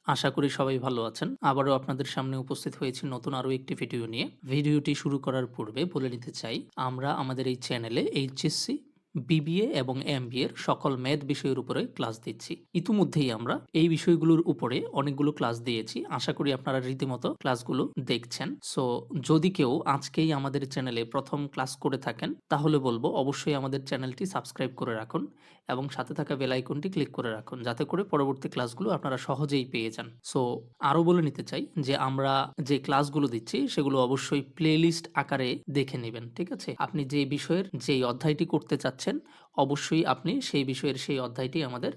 আশা করি সবাই ভালো আছেন। আবারও আপনাদের সামনে উপস্থিত হয়েছি নতুন আরো একটি ভিডিও নিয়ে। ভিডিওটি শুরু করার পূর্বে বলে নিতে চাই, আমরা আমাদের এই চ্যানেলে এইচএসসি, বিবিএ এবং এমবিএ এর সকল ম্যাথ বিষয়ের উপরে ক্লাস দিচ্ছি। ইতিমধ্যেই আমরা এই বিষয়গুলোর উপরে অনেকগুলো ক্লাস দিয়েছি। আশা করি আপনারা রীতিমতো ক্লাসগুলো দেখছেন। সো যদি কেউ আজকেই আমাদের চ্যানেলে প্রথম ক্লাস করে থাকেন, তাহলে বলবো অবশ্যই আমাদের চ্যানেলটি সাবস্ক্রাইব করে রাখুন এবং সাথে থাকা বেল আইকনটি ক্লিক করে রাখুন, যাতে করে পরবর্তী ক্লাসগুলো আপনারা সহজেই পেয়ে যান। সো আরও বলে নিতে চাই যে আমরা যে ক্লাসগুলো দিচ্ছি সেগুলো অবশ্যই প্লেলিস্ট আকারে দেখে নেবেন, ঠিক আছে? আপনি যে বিষয়ের যেই অধ্যায়টি করতে চাচ্ছেন, অবশ্যই আপনি সেই বিষয়ের সেই অধ্যায়টি আমাদের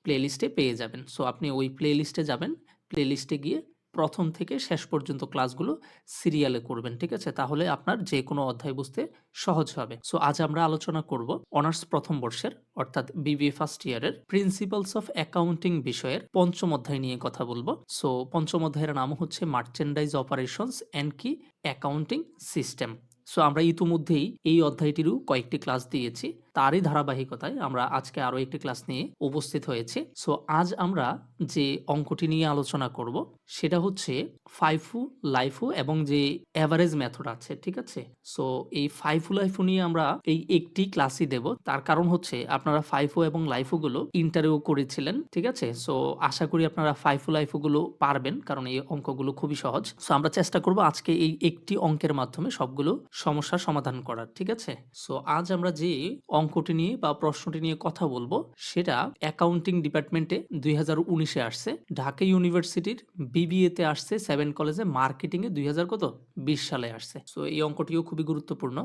প্লেলিস্টে পেয়ে যাবেন। সো আপনি ওই প্লেলিস্টে যাবেন, প্লেলিস্টে গিয়ে প্রথম থেকে শেষ পর্যন্ত ক্লাসগুলো সিরিয়ালে করবেন, ঠিক আছে? তাহলে আপনার যে কোনো অধ্যায় বুঝতে সহজ হবে। সো আজ আমরা আলোচনা করব অনার্স প্রথম বর্ষের অর্থাৎ বিবিএ ফার্স্ট ইয়ারের প্রিন্সিপালস অফ অ্যাকাউন্টিং বিষয়ের পঞ্চম অধ্যায় নিয়ে কথা বলবো। সো পঞ্চম অধ্যায়ের নাম হচ্ছে মার্চেন্ডাইজ অপারেশনস অ্যান্ড কি অ্যাকাউন্টিং সিস্টেম। সো আমরা ইতিমধ্যেই এই অধ্যায়টিরও কয়েকটি ক্লাস দিয়েছি, তারই ধারাবাহিকতায় আমরা আজকে আরো একটি ক্লাস নিয়ে উপস্থিত হয়েছি। সো আজ আমরা যে অঙ্কটি নিয়ে আলোচনা করব সেটা হচ্ছে ফাইফু, লাইফু এবং যে অ্যাভারেজ মেথড আছে, ঠিক আছে? সো এই ফাইফু লাইফু নিয়ে আমরা এই একটি ক্লাসই দেব। তার কারণ হচ্ছে আপনারা ফাইফু এবং লাইফু গুলো ইন্টারভিউ করেছিলেন, ঠিক আছে? সো আশা করি আপনারা ফাইফু লাইফু গুলো পারবেন, কারণ এই অঙ্কগুলো খুবই সহজ। সো আমরা চেষ্টা করব আজকে এই একটি অঙ্কের মাধ্যমে সবগুলো সমস্যার সমাধান করার, ঠিক আছে? সো আজ আমরা যে অঙ্কটি নিয়ে বা প্রশ্নটি নিয়ে কথা বলবো সেটা অ্যাকাউন্টিং ডিপার্টমেন্টে 2019-এ আসছে, ঢাকা ইউনিভার্সিটির বিবিএতে আসছে, 7 কলেজে মার্কেটিং এ 2020 সালে আসছে। সো এই অঙ্কটিও খুবই গুরুত্বপূর্ণ,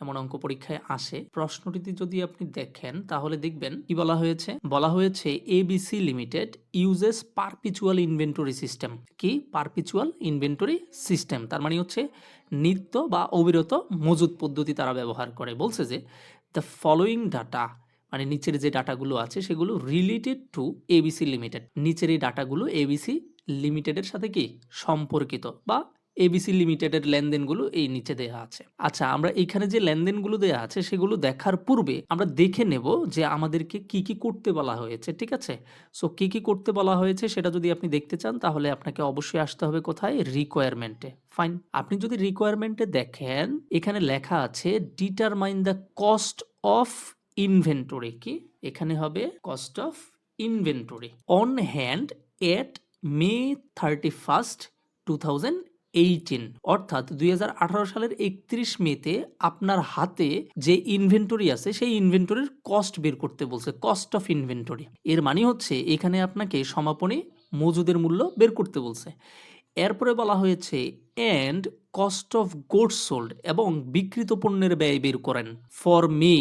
এমন অঙ্ক পরীক্ষায় আসে। প্রশ্নটিতে যদি আপনি দেখেন তাহলে দেখবেন কি বলা হয়েছে। বলা হয়েছে ABC limited uses perpetual inventory system. কি পারপিচুয়াল ইনভেন্টরি সিস্টেম? তার মানে হচ্ছে নিত্য বা অবিরত মজুদ পদ্ধতি তারা ব্যবহার করে। বলছে যে দ্য ফলোয়িং ডাটা, মানে নিচের যে ডাটাগুলো আছে সেগুলো রিলেটেড টু এবিসি লিমিটেড। নিচের এই ডাটাগুলো এবিসি লিমিটেডের সাথে কি সম্পর্কিত, বা এবিসি লিমিটেডের লেনদেনগুলো এই নিচে দেয়া আছে। আচ্ছা, আমরা এখানে যে লেনদেনগুলো দেয়া আছে সেগুলো দেখার পূর্বে আমরা দেখে নেব যে আমাদেরকে কি কি করতে বলা হয়েছে, ঠিক আছে? সো কি কি করতে বলা হয়েছে সেটা যদি আপনি দেখতে চান তাহলে আপনাকে অবশ্যই আসতে হবে কোথায়? রিকোয়ারমেন্টে। ফাইন, আপনি যদি রিকোয়ারমেন্টে দেখেন এখানে লেখা আছে determine the cost of inventory. কি এখানে হবে? Cost of inventory on hand at May 31st 2018, অর্থাৎ 2018 সালের 31 মেতে আপনার হাতে যে ইনভেন্টরি আছে সেই ইনভেন্টরির কস্ট বের করতে বলছে, কস্ট অফ ইনভেন্টরি। এর মানে হচ্ছে এখানে আপনাকে সমাপনী মজুদের মূল্য বের করতে বলছে। এরপরে বলা হয়েছে and cost of goods sold, এবং বিক্রিত পণ্যের ব্যয় বের করেন ফর মে,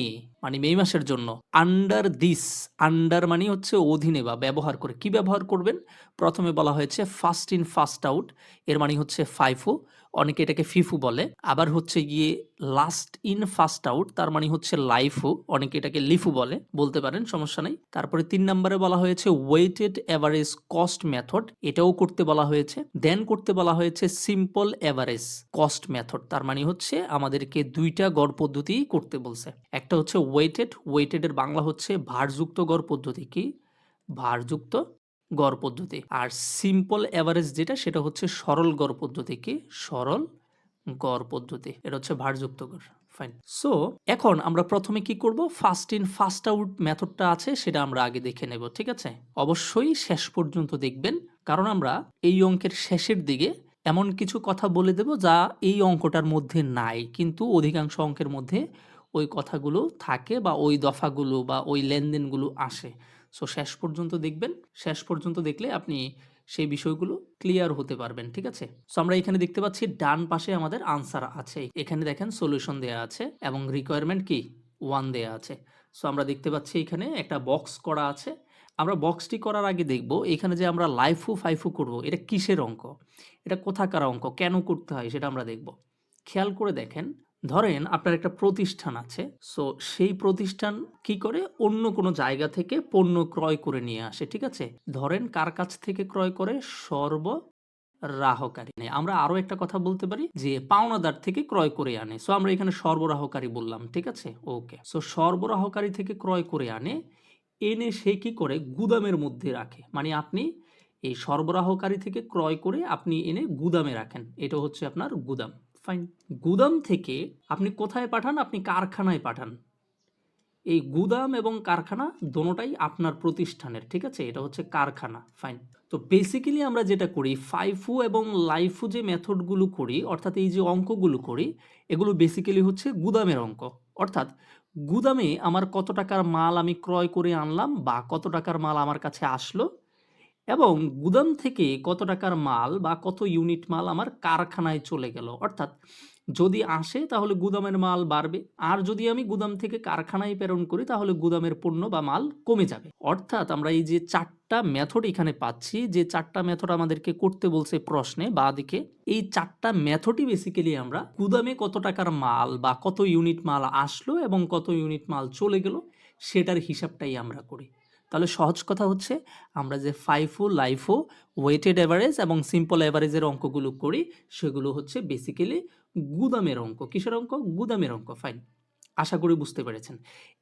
মানে মে মাসের জন্য। আন্ডার দিস, আন্ডার মানে হচ্ছে অধীনে বা ব্যবহার করে। কি ব্যবহার করবেন? প্রথমে বলা হয়েছে ফার্স্ট ইন ফার্স্ট আউট, এর মানে হচ্ছে ফাইফু, অনেকে এটাকে ফিফু বলে। আবার হচ্ছে গিয়ে লাস্ট ইন ফার্স্ট আউট, তার মানে হচ্ছে লাইফু, অনেকে এটাকে লিফু বলে, বলতে পারেন, সমস্যা নাই। তারপরে 3 নম্বরে বলা হয়েছে ওয়েটেড এভারেজ কস্ট মেথড, এটাও করতে বলা হয়েছে। দেন করতে বলা হয়েছে সিম্পল এভারেজ কস্ট মেথড, তার মানে হচ্ছে আমাদেরকে দুইটা গড় পদ্ধতি করতে বলছে। একটা হচ্ছে ওয়েটেড, ওয়েটেড এর বাংলা হচ্ছে ভারযুক্ত গড় পদ্ধতি। কি ভারযুক্ত গড় পদ্ধতি। আর সিম্পল এভারেজ যেটা সেটা হচ্ছে সরল গড় পদ্ধতি। কি সরল গড় পদ্ধতি, এটা হচ্ছে ভারযুক্ত গড়। ফাইন। সো এখন আমরা প্রথমে কি করব? ফার্স্ট ইন ফার্স্ট আউট মেথডটা আছে সেটা আমরা আগে দেখে নেব, ঠিক আছে? অবশ্যই শেষ পর্যন্ত দেখবেন, কারণ আমরা এই অঙ্কের শেষের দিকে এমন কিছু কথা বলে দেব যা এই অঙ্কটার মধ্যে নাই, কিন্তু অধিকাংশ অঙ্কের মধ্যে ওই কথাগুলো থাকে বা ওই দফাগুলো বা ওই লেনদেনগুলো আসে। সো শেষ পর্যন্ত দেখবেন, শেষ পর্যন্ত দেখলে আপনি সেই বিষয়গুলো ক্লিয়ার হতে পারবেন, ঠিক আছে? সো আমরা এখানে দেখতে পাচ্ছি ডান পাশে আমাদের আনসার আছে, এখানে দেখেন সলিউশন দেয়া আছে এবং রিকোয়ারমেন্ট কি 1 দেয়া আছে। সো আমরা দেখতে পাচ্ছি এখানে একটা বক্স করা আছে। আমরা বক্সটি করার আগে দেখব এখানে যে আমরা লাইফু ফাইফু করব, এটা কিসের অঙ্ক, এটা কোথাকার অঙ্ক, কেন করতে হয় সেটা আমরা দেখব। খেয়াল করে দেখেন, ধরেন আপনার একটা প্রতিষ্ঠান আছে। সো সেই প্রতিষ্ঠান কি করে? অন্য কোনো জায়গা থেকে পণ্য ক্রয় করে নিয়ে আসে, ঠিক আছে? ধরেন কার কাছ থেকে ক্রয় করে? সরবরাহকারী। আমরা আরো একটা কথা বলতে পারি যে পাওনাদার থেকে ক্রয় করে আনে। সো আমরা এখানে সরবরাহকারী বললাম, ঠিক আছে? ওকে। সো সরবরাহকারী থেকে ক্রয় করে আনে, এনে সে কি করে? গুদামের মধ্যে রাখে। মানে আপনি এই সরবরাহকারী থেকে ক্রয় করে আপনি এনে গুদামে রাখেন, এটা হচ্ছে আপনার গুদাম। ফাইন। গুদাম থেকে আপনি কোথায় পাঠান? আপনি কারখানায় পাঠান। এই গুদাম এবং কারখানা দোনোটাই আপনার প্রতিষ্ঠানের, ঠিক আছে? এটা হচ্ছে কারখানা। ফাইন। তো বেসিক্যালি আমরা যেটা করি, ফাইফু এবং লাইফু যে মেথডগুলো করি, অর্থাৎ এই যে অঙ্কগুলো করি, এগুলো বেসিক্যালি হচ্ছে গুদামের অঙ্ক। অর্থাৎ গুদামে আমার কত টাকার মাল আমি ক্রয় করে আনলাম বা কত টাকার মাল আমার কাছে আসলো, এবং গুদাম থেকে কত টাকার মাল বা কত ইউনিট মাল আমার কারখানায় চলে গেল। অর্থাৎ যদি আসে তাহলে গুদামের মাল বাড়বে, আর যদি আমি গুদাম থেকে কারখানায় প্রেরণ করি তাহলে গুদামের পণ্য বা মাল কমে যাবে। অর্থাৎ আমরা এই যে 4টা মেথড এখানে পাচ্ছি, যে 4টা মেথড আমাদেরকে করতে বলছে প্রশ্নে বাঁ দিকে, এই 4টা মেথডই বেসিক্যালি আমরা গুদামে কত টাকার মাল বা কত ইউনিট মাল আসলো এবং কত ইউনিট মাল চলে গেল সেটার হিসাবটাই আমরা করি। তাহলে সহজ কথা হচ্ছে, আমরা যে ফাইফো, লাইফো, ওয়েটেড অ্যাভারেজ এবং সিম্পল অ্যাভারেজের অঙ্কগুলো করি সেগুলো হচ্ছে বেসিক্যালি গুদামের অঙ্ক। কিসের অঙ্ক? গুদামের অঙ্ক। ফাইন। আশা করি বুঝতে পেরেছেন।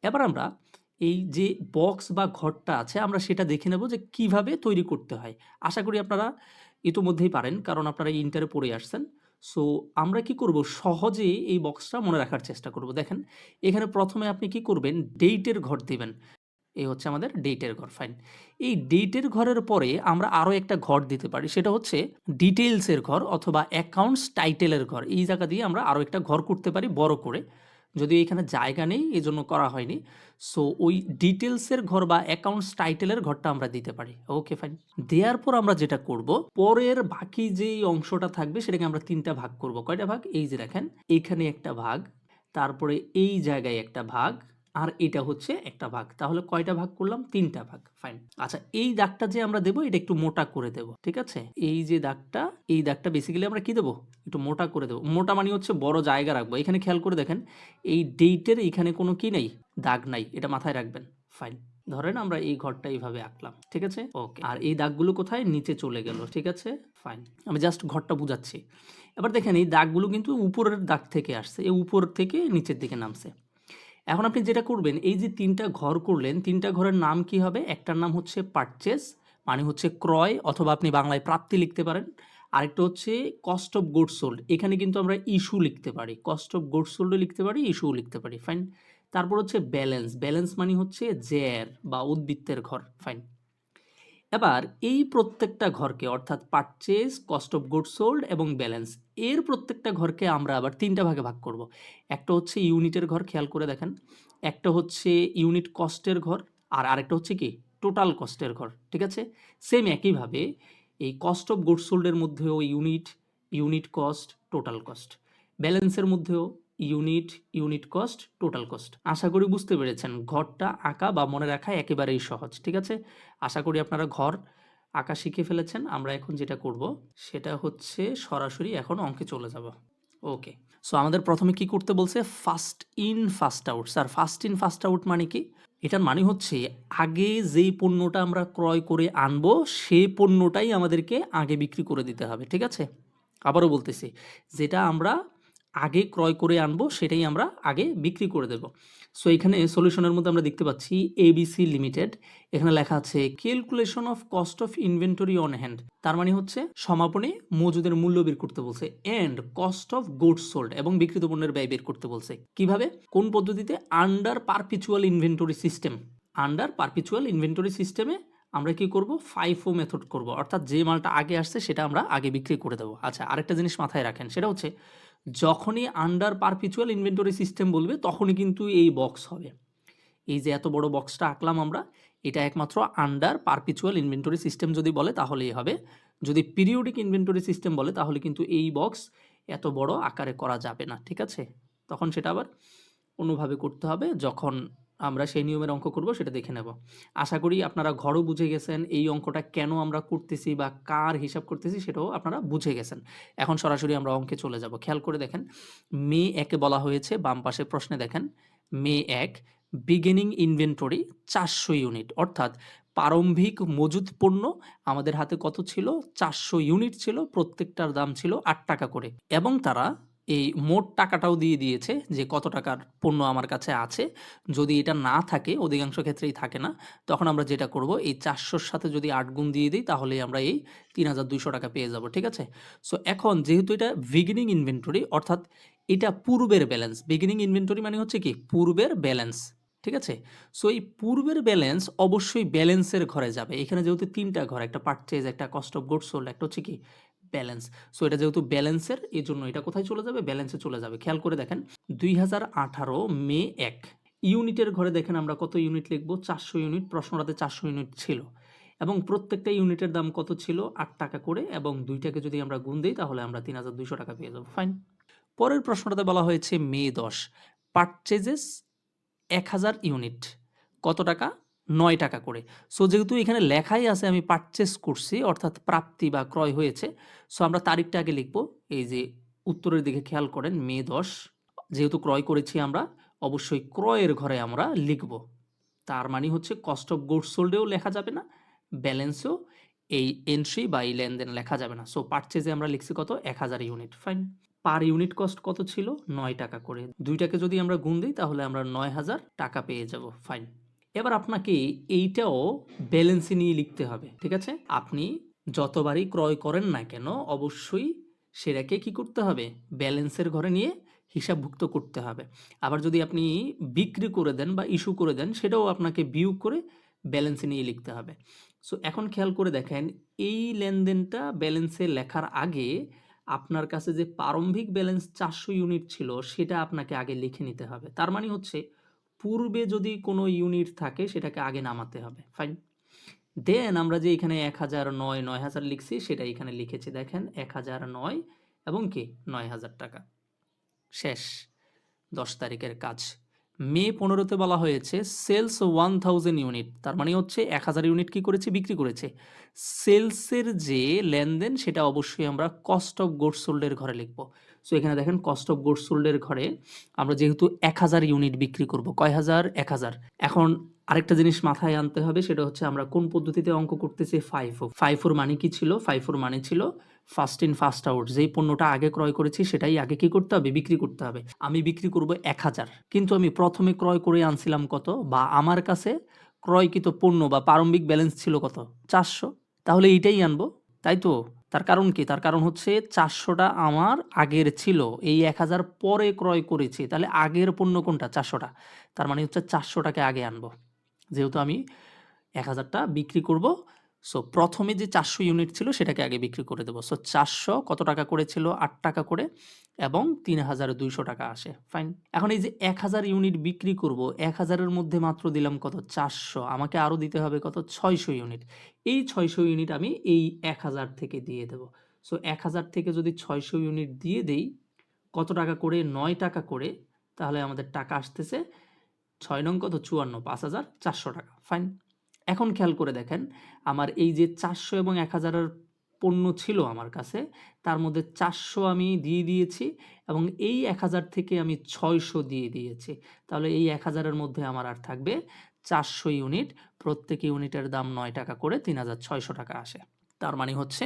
এবার আমরা এই যে বক্স বা ঘরটা আছে আমরা সেটা দেখে নেব যে কিভাবে তৈরি করতে হয়। আশা করি আপনারা ইতোমধ্যেই পারেন, কারণ আপনারা ইন্টারে পড়ে আসছেন। সো আমরা কি করব, সহজে এই বক্সটা মনে রাখার চেষ্টা করব। দেখেন, এখানে প্রথমে আপনি কি করবেন, ডেটের ঘর দিবেন। এই হচ্ছে আমাদের ডেটের ঘর। ফাইন। এই ডেটের ঘরের পরে আমরা আরও একটা ঘর দিতে পারি, সেটা হচ্ছে ডিটেলসের ঘর অথবা অ্যাকাউন্টস টাইটেলের ঘর। এই জায়গা দিয়ে আমরা আরও একটা ঘর করতে পারি বড় করে, যদিও এখানে জায়গা নেই এজন্য করা হয়নি। সো ওই ডিটেলসের ঘর বা অ্যাকাউন্টস টাইটেলের ঘরটা আমরা দিতে পারি। ওকে, ফাইন। দেওয়ার পর আমরা যেটা করব, পরের বাকি যেই অংশটা থাকবে সেটাকে আমরা 3টা ভাগ করব। কয়টা ভাগ? এই যে দেখেন, এইখানে একটা ভাগ, তারপরে এই জায়গায় একটা ভাগ, আর এটা হচ্ছে একটা ভাগ। তাহলে কয়টা ভাগ করলাম? 3টা ভাগ। ফাইন। আচ্ছা, এই দাগটা যে আমরা দেবো এটা একটু মোটা করে দেব, ঠিক আছে? এই যে দাগটা, এই দাগটা বেসিক্যালি আমরা কি দেবো, একটু মোটা করে দেবো। মোটা মানে হচ্ছে বড় জায়গা রাখবো। এখানে খেয়াল করে দেখেন, এই ডেটের এখানে কোনো কি নেই, দাগ নাই, এটা মাথায় রাখবেন। ফাইন। ধরেন আমরা এই ঘরটা এইভাবে আঁকলাম, ঠিক আছে? ওকে। আর এই দাগগুলো কোথায়? নিচে চলে গেল, ঠিক আছে? ফাইন। আমি জাস্ট ঘরটা বুঝাচ্ছি। এবার দেখেন, এই দাগগুলো কিন্তু উপরের দাগ থেকে আসছে, এই উপর থেকে নিচের দিকে নামছে। এখন আপনি যেটা করবেন, এই যে 3টা ঘর করলেন, 3টা ঘরের নাম কি হবে? একটার নাম হচ্ছে পারচেজ, মানে হচ্ছে ক্রয়, অথবা আপনি বাংলায় প্রাপ্তি লিখতে পারেন। আরেকটা হচ্ছে কস্ট অফ গুডস সোল্ড, এখানে কিন্তু আমরা ইস্যু লিখতে পারি, কস্ট অফ গুডস সোল্ডও লিখতে পারি, ইস্যুও লিখতে পারি। ফাইন। তারপর হচ্ছে ব্যালেন্স, ব্যালেন্স মানে হচ্ছে জের বা উদ্বৃত্তের ঘর। ফাইন। এবার এই প্রত্যেকটা ঘরকে, অর্থাৎ purchase, cost of goods sold এবং ব্যালেন্স, এর প্রত্যেকটা ঘরকে আমরা আবার 3টা ভাগে ভাগ করব। একটা হচ্ছে ইউনিটের ঘর, খেয়াল করে দেখেন, একটা হচ্ছে ইউনিট কস্টের ঘর, আর আরেকটা হচ্ছে কি, টোটাল কস্টের ঘর, ঠিক আছে? সেম একইভাবে এই কস্ট অফ গুডস সোল্ডের মধ্যেও unit, unit cost, total cost. ব্যালেন্সের মধ্যেও unit, unit cost, total cost. আশা করি বুঝতে পেরেছেন। ঘরটা আঁকা বা মনে রাখা একেবারেই সহজ, ঠিক আছে? আশা করি আপনারা ঘর আঁকা শিখে ফেলেছেন। আমরা এখন যেটা করব সেটা হচ্ছে সরাসরি এখন অঙ্কে চলে যাব। ওকে। সো আমাদের প্রথমে কি করতে বলছে? First in first out. Sir, first in first out মানে কি? এটার মানে হচ্ছে আগে যেই পণ্যটা আমরা ক্রয় করে আনবো সেই পণ্যটাই আমাদেরকে আগে বিক্রি করে দিতে হবে, ঠিক আছে? আবারও বলতেছি, যেটা আমরা আগে ক্রয় করে আনবো সেটাই আমরা আগে বিক্রি করে দেব। সো এখানে সলিউশনের মধ্যে আমরা দেখতে পাচ্ছি এবিসি লিমিটেড, এখানে লেখা আছে calculation of cost of inventory on hand, তার মানে হচ্ছে সমাপনে মজুদের মূল্য বের করতে বলছে, and cost of goods sold, এবং বিক্রিত পণ্যের ব্যয় বের করতে বলছে। কিভাবে? কোন পদ্ধতিতে? Under perpetual inventory system. Under perpetual inventory সিস্টেমে আমরা কি করব? ফাইফো মেথড করব, অর্থাৎ যে মালটা আগে আসছে সেটা আমরা আগে বিক্রি করে দেবো। আচ্ছা, আরেকটা জিনিস মাথায় রাখেন, সেটা হচ্ছে যখনই আন্ডার পারপিচুয়াল ইনভেন্টরি সিস্টেম বলবে তখনই কিন্তু এই বক্স হবে। এই যে এত বড় বক্সটা আঁকলাম আমরা, এটা একমাত্র আন্ডার পারপিচুয়াল ইনভেন্টরি সিস্টেম যদি বলে তাহলেই হবে। যদি পিরিয়ডিক ইনভেন্টরি সিস্টেম বলে তাহলে কিন্তু এই বক্স এত বড় আকারে করা যাবে না, ঠিক আছে? তখন সেটা আবার অন্যভাবে করতে হবে, যখন আমরা সেই নিয়মের অঙ্ক করব সেটা দেখে নেব। আশা করি আপনারা ঘরও বুঝে গেছেন এই অঙ্কটা কেন আমরা করতেছি বা কার হিসাব করতেছি সেটাও আপনারা বুঝে গেছেন। এখন সরাসরি আমরা অঙ্কে চলে যাব। খেয়াল করে দেখেন, মে 1-এ বলা হয়েছে, বাম পাশের প্রশ্নে দেখেন, মে 1 বিগিনিং ইনভেন্টরি 400 ইউনিট, অর্থাৎ প্রারম্ভিক মজুদ পণ্য আমাদের হাতে কত ছিল? 400 ইউনিট ছিল, প্রত্যেকটার দাম ছিল 8 টাকা করে, এবং তারা এই মোট টাকাটাও দিয়ে দিয়েছে যে কত টাকার পণ্য আমার কাছে আছে। যদি এটা না থাকে, অধিকাংশ ক্ষেত্রেই থাকে না, তখন আমরা যেটা করব এই 400-র সাথে যদি 8 গুণ দিয়ে দিই তাহলেই আমরা এই ৩,২০০ টাকা পেয়ে যাব। ঠিক আছে? সো এখন যেহেতু এটা বিগিনিং ইনভেন্টরি অর্থাৎ এটা পূর্বের ব্যালেন্স। বিগিনিং ইনভেন্টরি মানে হচ্ছে কি? পূর্বের ব্যালেন্স। ঠিক আছে? সো এই পূর্বের ব্যালেন্স অবশ্যই ব্যালেন্সের ঘরে যাবে। এখানে যেহেতু ৩ টা ঘর, একটা পারচেজ, একটা কস্ট অফ গুডস সোল্ড, একটা হচ্ছে কি? ব্যালেন্স। সো এটা যেহেতু ব্যালেন্সের, এজন্য এটা কোথায় চলে যাবে? ব্যালেন্সে চলে যাবে। খেয়াল করে দেখেন ২০১৮ মে ১ ইউনিটের ঘরে দেখেন আমরা কত ইউনিট লিখব? ৪০০ ইউনিট। প্রশ্নটাতে ৪০০ ইউনিট ছিল এবং প্রত্যেকটা ইউনিটের দাম কত ছিল? ৮ টাকা করে এবং ২ টাকে যদি আমরা গুণ দেই তাহলে আমরা ৩,২০০ টাকা পেয়ে যাব। ফাইন। পরের প্রশ্নটাতে বলা হয়েছে মে ১০ পারচেজেস ১,০০০ ইউনিট। কত টাকা? ৯ টাকা করে। সো যেহেতু এখানে লেখাই আছে আমি পারচেজ করছি অর্থাৎ প্রাপ্তি বা ক্রয় হয়েছে। সো আমরা তারিখটা আগে লিখব। এই যে উত্তরের দিকে খেয়াল করেন মে ১০ যেহেতু ক্রয় করেছি আমরা অবশ্যই ক্রয়ের ঘরে আমরা লিখব। তার মানে হচ্ছে কস্ট অফ গুডস সোল্ডেও লেখা যাবে না, ব্যালেন্সেও এই এন্ট্রি বা এই লেনদেন লেখা যাবে না। সো পারচেজে আমরা লিখছি কত? ১,০০০ unit. Fine. Per unit cost কত ছিল? ৯ টাকা করে। ২ টাকে যদি আমরা গুণ দিই তাহলে আমরা ৯,০০০ টাকা পেয়ে যাব। ফাইন। এবার আপনাকে এইটাও ব্যালেন্সে নিয়ে লিখতে হবে। ঠিক আছে? আপনি যতবারই ক্রয় করেন না কেন অবশ্যই সেটাকে কি করতে হবে? ব্যালেন্সের ঘরে নিয়ে হিসাবভুক্ত করতে হবে। আবার যদি আপনি বিক্রি করে দেন বা ইস্যু করে দেন সেটাও আপনাকে বিয়োগ করে ব্যালেন্সে নিয়ে লিখতে হবে। সো এখন খেয়াল করে দেখেন এই লেনদেনটা ব্যালেন্সে লেখার আগে আপনার কাছে যে প্রারম্ভিক ব্যালেন্স ৪০০ ইউনিট ছিল সেটা আপনাকে আগে লিখে নিতে হবে। তার মানে হচ্ছে পূর্বে যদি কোনো ইউনিট থাকে সেটাকে আগে নামাতে হবে। ফাইন। দেন আমরা যে এখানে ১,০০৯, ৯,০০০ লিখছি সেটা এখানে লিখেছি। দেখেন ১,০০৯ এবং কি ৯,০০০ টাকা। শেষ। ১০ তারিখের কাজ। মে ১৫ তে বলা হয়েছে সেলস 1000 ইউনিট। তার মানে হচ্ছে ১,০০০ ইউনিট কি করেছে? বিক্রি করেছে। সেলসের যে লেনদেন সেটা অবশ্যই আমরা কস্ট অফ গুডস সোল্ড এর ঘরে লিখব। সো এখানে দেখেন কস্ট অফ গুডস সোল্ড এর ঘরে আমরা যেহেতু ১,০০০ ইউনিট বিক্রি করব। কয় হাজার? ১,০০০। এখন আরেকটা জিনিস মাথায় আনতে হবে সেটা হচ্ছে আমরা কোন পদ্ধতিতে অঙ্ক করতেছি? FIFO। FIFO র মানে কি ছিল? FIFO র মানে ছিল ফার্স্ট ইন ফার্স্ট আউট। যেই পণ্যটা আগে ক্রয় করেছি সেটাই আগে কি করতে হবে? বিক্রি করতে হবে। আমি বিক্রি করব ১,০০০ কিন্তু আমি প্রথমে ক্রয় করে আনছিলাম কত? বা আমার কাছে ক্রয়কৃত পণ্য বা প্রারম্ভিক ব্যালেন্স ছিল কত? ৪০০। তাহলে এইটাই আনবো। তাই তো? তার কারণ কি? তার কারণ হচ্ছে ৪০০ টা আমার আগের ছিল। এই ১,০০০ পরে ক্রয় করেছি। তাহলে আগের পণ্য কোনটা? ৪০০ টা। তার মানে হচ্ছে ৪০০ টাকে আগে আনবো। যেহেতু আমি ১,০০০ টা বিক্রি করব। সো প্রথমে যে ৪০০ ইউনিট ছিল সেটাকে আগে বিক্রি করে দেব। সো ৪০০ কত টাকা করে ছিল? ৮ টাকা করে এবং ৩,২০০ টাকা আসে। ফাইন। এখন এই যে ১,০০০ ইউনিট বিক্রি করব, ১,০০০ এর মধ্যে মাত্র দিলাম কত? ৪০০। আমাকে আরো দিতে হবে কত? ৬০০ ইউনিট। এই ৬০০ ইউনিট আমি এই ১,০০০ থেকে দিয়ে দেব। সো ১,০০০ থেকে যদি ৬০০ ইউনিট দিয়ে দেই, কত টাকা করে? ৯ টাকা করে। তাহলে আমাদের টাকা আসতেছে ৬ নং কত? ৫৪, ৫,৪০০ টাকা। ফাইন। এখন খেয়াল করে দেখেন আমার এই যে ৪০০ এবং ১,০০০ এর পণ্য ছিল আমার কাছে তার মধ্যে ৪০০ আমি দিয়ে দিয়েছি এবং এই ১,০০০ থেকে আমি ৬০০ দিয়ে দিয়েছি। তাহলে এই ১,০০০ এর মধ্যে আমার আর থাকবে ৪০০ ইউনিট। প্রত্যেক ইউনিটের দাম ৯ টাকা করে ৩,৬০০ টাকা আসে। তার মানে হচ্ছে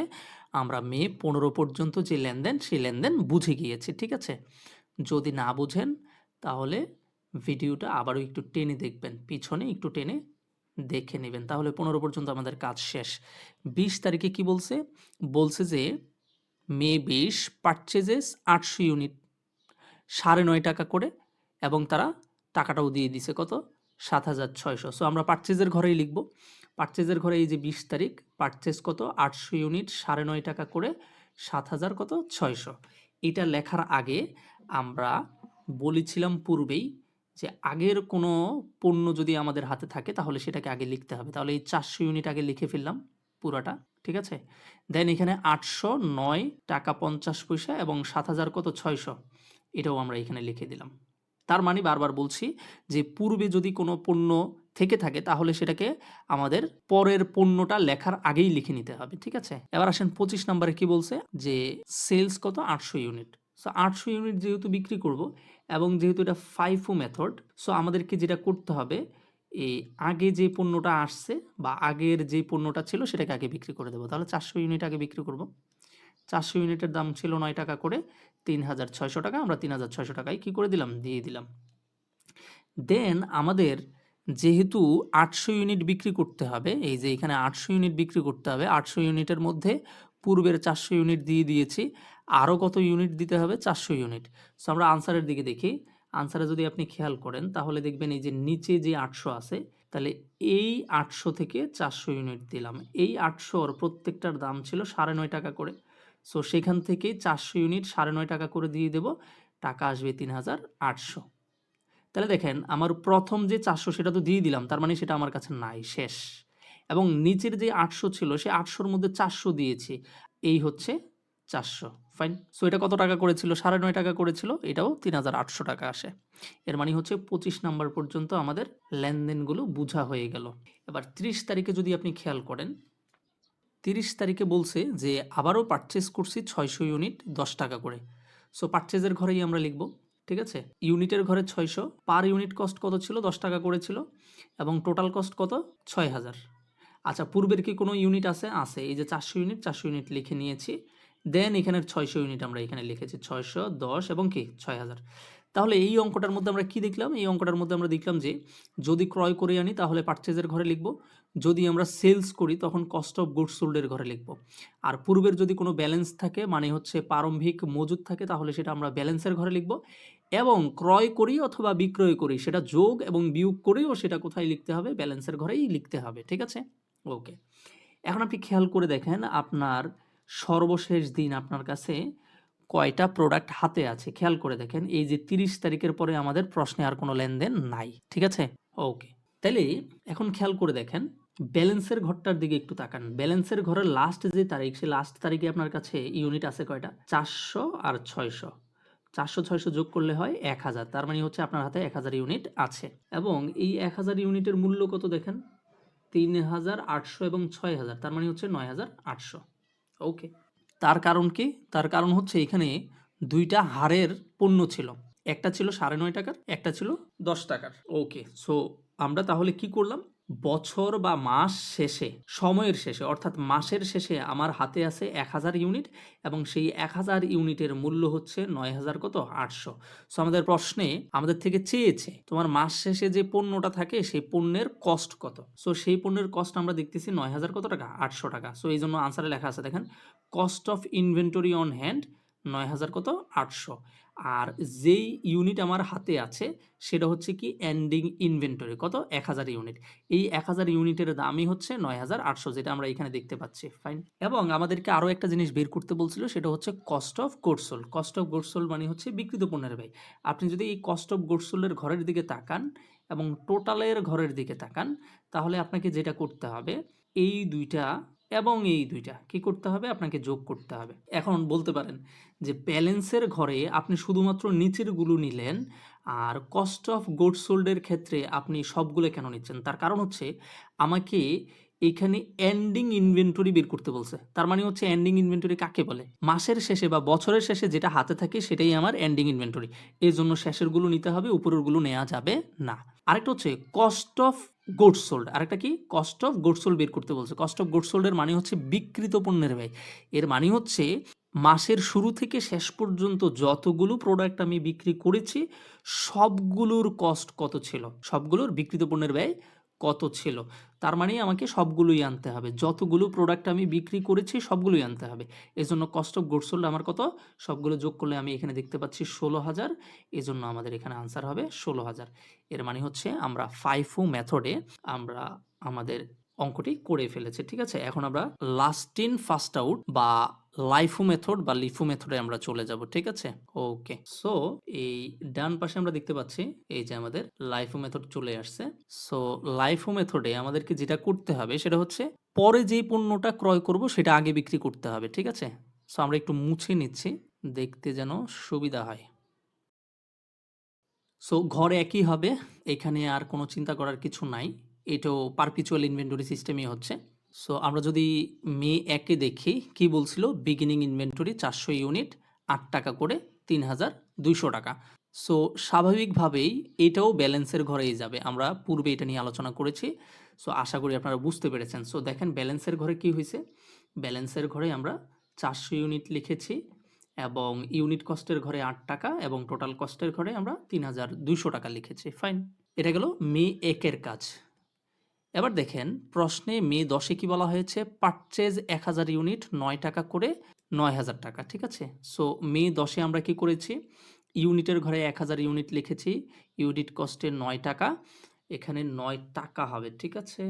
আমরা মে ১৫ পর্যন্ত যে লেনদেন সেই লেনদেন বুঝে গিয়েছি। ঠিক আছে? যদি না বুঝেন তাহলে ভিডিওটা আবারও একটু টেনে দেখবেন। পিছনে একটু টেনে দেখে নেবেন। তাহলে ১৫ পর্যন্ত আমাদের কাজ শেষ। ২০ তারিখে কি বলছে? বলছে যে মে ২০ পারচেজেস ৮০০ ইউনিট ৯.৫ টাকা করে এবং তারা টাকাটাও দিয়ে দিছে কত? ৭,৬০০। সো আমরা পারচেজের ঘরেই লিখব। পারচেজের ঘরে এই যে ২০ তারিখ পারচেজ কত? ৮০০ ইউনিট ৯.৫ টাকা করে ৭,০০০ কত? ৬০০। এটা লেখার আগে আমরা বলেছিলাম পূর্বেই যে আগের কোনো পণ্য যদি আমাদের হাতে থাকে তাহলে সেটাকে আগে লিখতে হবে। তাহলে এই ৪০০ ইউনিট আগে লিখে ফেললাম পুরাটা। ঠিক আছে? দেন এখানে ৮০৯ টাকা ৫০ পয়সা এবং ৭,০০০ কত? ৬০০। এটাও আমরা এখানে লিখে দিলাম। তার মানে বারবার বলছি যে পূর্বে যদি কোনো পণ্য থেকে থাকে তাহলে সেটাকে আমাদের পরের পণ্যটা লেখার আগেই লিখে নিতে হবে। ঠিক আছে? এবার আসেন ২৫ নম্বরে কি বলছে? যে সেলস কত? ৮০০ ইউনিট। সো ৮০০ ইউনিট যেহেতু বিক্রি করব এবং যেহেতু এটা FIFO মেথড সো আমাদেরকে যেটা করতে হবে এই আগে যে পণ্যটা আসছে বা আগের যে পণ্যটা ছিল সেটাকে আগে বিক্রি করে দেব। তাহলে ৪০০ ইউনিট আগে বিক্রি করব। 400 ইউনিটের দাম ছিল 9 টাকা করে, 3600 টাকা, আমরা 3600 টাকায় কী করে দিলাম, দিয়ে দিলাম। দেন আমাদের যেহেতু 800 ইউনিট বিক্রি করতে হবে, এই যে এখানে 800 ইউনিট বিক্রি করতে হবে, 800 ইউনিটের মধ্যে পূর্বের 400 ইউনিট দিয়ে দিয়েছি, আরও কত ইউনিট দিতে হবে, 400 ইউনিট। সো আমরা আনসারের দিকে দেখি, আনসারে যদি আপনি খেয়াল করেন তাহলে দেখবেন এই যে নিচে যে 800 আছে, তাহলে এই 800 থেকে 400 ইউনিট দিলাম, এই 800-র প্রত্যেকটার দাম ছিল 9.5 টাকা করে। সো সেখান থেকে 400 ইউনিট 9.5 টাকা করে দিয়ে দেব, টাকা আসবে 3800। তাহলে দেখেন আমার প্রথম যে 400 সেটা তো দিয়ে দিলাম, তার মানে সেটা আমার কাছে নাই, শেষ। এবং নিচের যে 800 ছিল সে 800-র মধ্যে 400 দিয়েছি, এই হচ্ছে 400, ফাইন। সো এটা কত টাকা করেছিল, 9.5 টাকা করেছিল, এটাও 3800 টাকা আসে। এর মানে হচ্ছে 25 নাম্বার পর্যন্ত আমাদের লেনদেনগুলো বোঝা হয়ে গেল। এবার 30 তারিখে যদি আপনি খেয়াল করেন, 30 তারিখে বলছে যে আবারও পারচেস করছি 600 ইউনিট 10 টাকা করে। সো পারচেজের ঘরেই আমরা লিখব, ঠিক আছে। ইউনিটের ঘরে 600, পার ইউনিট কস্ট কত ছিল, 10 টাকা করে ছিল, এবং টোটাল কস্ট কত, 6000। আচ্ছা, পূর্বের কি কোনো ইউনিট আছে, আছে, এই যে 400 ইউনিট, 400 ইউনিট লিখে নিয়েছি। দেন এখানের 600 ইউনিট আমরা এখানে লিখেছি, 600, 10 এবং কি 6000। তাহলে এই অঙ্কটার মধ্যে আমরা কি দেখলাম, এই অঙ্কটার মধ্যে আমরা দেখলাম যে যদি ক্রয় করে আনি তাহলে পারচেজের ঘরে লিখব, যদি আমরা সেলস করি তখন কস্ট অফ গুডস সোল্ডের ঘরে লিখব। আর পূর্বের যদি কোনো ব্যালেন্স থাকে, মানে হচ্ছে প্রারম্ভিক মজুদ থাকে, তাহলে সেটা আমরা ব্যালেন্সের ঘরে লিখব। এবং ক্রয় করি অথবা বিক্রয় করি, সেটা যোগ এবং বিয়োগ করেও সেটা কোথায় লিখতে হবে, ব্যালেন্সের ঘরেই লিখতে হবে, ঠিক আছে। ওকে, এখন আপনি খেয়াল করে দেখেন আপনার সর্বশেষ দিন আপনার কাছে কয়টা প্রোডাক্ট হাতে আছে, খেয়াল করে দেখেন। এই যে 30 তারিখের পরে আমাদের প্রশ্নে আর কোনো লেনদেন নাই, ঠিক আছে। ওকে, তাহলে এখন খেয়াল করে দেখেন ব্যালেন্সের ঘরটার দিকে একটু তাকান। ব্যালেন্সের ঘরের লাস্ট যে তারিখ, সে লাস্ট তারিখে আপনার কাছে ইউনিট আছে কয়টা, 400 আর 600। 400 600 যোগ করলে হয় 1000, তার মানে হচ্ছে আপনার হাতে 1000 ইউনিট আছে। এবং এই 1000 ইউনিটের মূল্য কত দেখেন, 3800 এবং 6000, তার মানে হচ্ছে 9800। ওকে, তার কারণ কি, তার কারণ হচ্ছে এখানে দুইটা হারের পণ্য ছিল, একটা ছিল 9.5 টাকার, একটা ছিল 10 টাকার। ওকে, সো আমরা তাহলে কি করলাম, বছর বা মাস শেষে, সময়ের শেষে অর্থাৎ মাসের শেষে আমার হাতে আছে 1000 ইউনিট, এবং সেই 1000 ইউনিটের মূল্য হচ্ছে 9000 কত, 800। সো আমাদের প্রশ্নে আমাদের থেকে চেয়েছে তোমার মাস শেষে যে পণ্যটা থাকে সেই পণ্যের কস্ট কত। সো সেই পণ্যের কস্ট আমরা দেখতেছি 9000 কত টাকা, 800 টাকা। সো এই জন্য আনসারে লেখা আছে দেখেন, cost of inventory on hand 9000 কত, 800। আর যেই ইউনিট আমার হাতে আছে সেটা হচ্ছে কি এন্ডিং ইনভেন্টরি, কত, 1000 ইউনিট। এই 1000 ইউনিটের দামই হচ্ছে 9800, যেটা আমরা এখানে দেখতে পাচ্ছি, ফাইন। এবং আমাদেরকে আরও একটা জিনিস বের করতে বলছিল, সেটা হচ্ছে cost of goods sold. Cost of goods sold মানে হচ্ছে বিক্রিত পণ্যের ব্যয়। আপনি যদি এই কস্ট অফ গুডস সোল্ডের ঘরের দিকে তাকান এবং টোটালের ঘরের দিকে তাকান, তাহলে আপনাকে যেটা করতে হবে, এই দুইটা এবং এই দুইটা কি করতে হবে, আপনাকে যোগ করতে হবে। এখন বলতে পারেন যে ব্যালেন্সের ঘরে আপনি শুধুমাত্র নিচেরগুলো নিলেন, আর কস্ট অফ গুডস সোল্ডের ক্ষেত্রে আপনি সবগুলো কেন নিচ্ছেন। তার কারণ হচ্ছে আমাকে এইখানে এন্ডিং ইনভেন্টরি বের করতে বলছে। তার মানে হচ্ছে এন্ডিং ইনভেন্টরি কাকে বলে, মাসের শেষে বা বছরের শেষে যেটা হাতে থাকে সেটাই আমার এন্ডিং ইনভেন্টরি। এই জন্য শেষেরগুলো নিতে হবে, উপরেরগুলো নেওয়া যাবে না। আরেকটা হচ্ছে কস্ট অফ গুডস সোল্ড, আরেকটা কি, কস্ট অফ গুডস সোল্ড বের করতে বলছে। কস্ট অফ গুডস সোল্ডের মানে হচ্ছে বিক্রিত পণ্যের ব্যয়। এর মানে হচ্ছে মাসের শুরু থেকে শেষ পর্যন্ত যতগুলো প্রোডাক্ট আমি বিক্রি করেছি সবগুলোর কস্ট কত ছিল, সবগুলোর বিক্রিত পণ্যের ব্যয় কত ছিল। তার মানে আমাকে সবগুলোই আনতে হবে, যতগুলো প্রোডাক্ট আমি বিক্রি করেছি সবগুলোই আনতে হবে। এজন্য কস্ট অফ গুডস সোল্ড আমার কত, সবগুলো যোগ করলে আমি এখানে দেখতে পাচ্ছি 16000। এজন্য আমাদের এখানে আনসার হবে 16000। এর মানে হচ্ছে আমরা ফাইফো মেথডে আমরা আমাদের অঙ্কটি করে ফেলেছে, ঠিক আছে। এখন আমরা লাস্ট ইন ফার্স্ট আউট বা লাইফো মেথড বা লিফো মেথডে আমরা চলে যাব, ঠিক আছে। ওকে, সো এই ডান পাশে আমরা দেখতে পাচ্ছি এই যে আমাদের লাইফো মেথড চলে আসছে। সো লাইফো মেথডে আমাদেরকে যেটা করতে হবে সেটা হচ্ছে পরে যেই পণ্যটা ক্রয় করব সেটা আগে বিক্রি করতে হবে, ঠিক আছে। সো আমরা একটু মুছে নিচ্ছি দেখতে যেন সুবিধা হয়। সো ঘর একই হবে, এখানে আর কোনো চিন্তা করার কিছু নাই, এটাও পারপিচুয়াল ইনভেন্টরি সিস্টেমই হচ্ছে। সো আমরা যদি মে 1-এ দেখি কি বলছিল, বিগিনিং ইনভেন্টরি 400 ইউনিট 8 টাকা করে 3200 টাকা। সো স্বাভাবিকভাবেই এটাও ব্যালেন্সের ঘরেই যাবে, আমরা পূর্বে এটা নিয়ে আলোচনা করেছি। সো আশা করি আপনারা বুঝতে পেরেছেন। সো দেখেন ব্যালেন্সের ঘরে কি হয়েছে, ব্যালেন্সের ঘরে আমরা 400 ইউনিট লিখেছি এবং ইউনিট কস্টের ঘরে 8 টাকা এবং টোটাল কস্টের ঘরে আমরা ৩,২০০ টাকা লিখেছি। ফাইন। এটা গেল মে ১ এর কাজ। এবার দেখেন প্রশ্নে মে ১০ এ কি বলা হয়েছে? পারচেজ ১,০০০ ইউনিট ৯ টাকা করে ৯,০০০ টাকা। ঠিক আছে? সো মে ১০ এ আমরা কি করেছি? ইউনিটের ঘরে ১,০০০ ইউনিট লিখেছি। ইউনিট কস্টে ৯ টাকা। এখানে ৯ টাকা হবে। ঠিক আছে?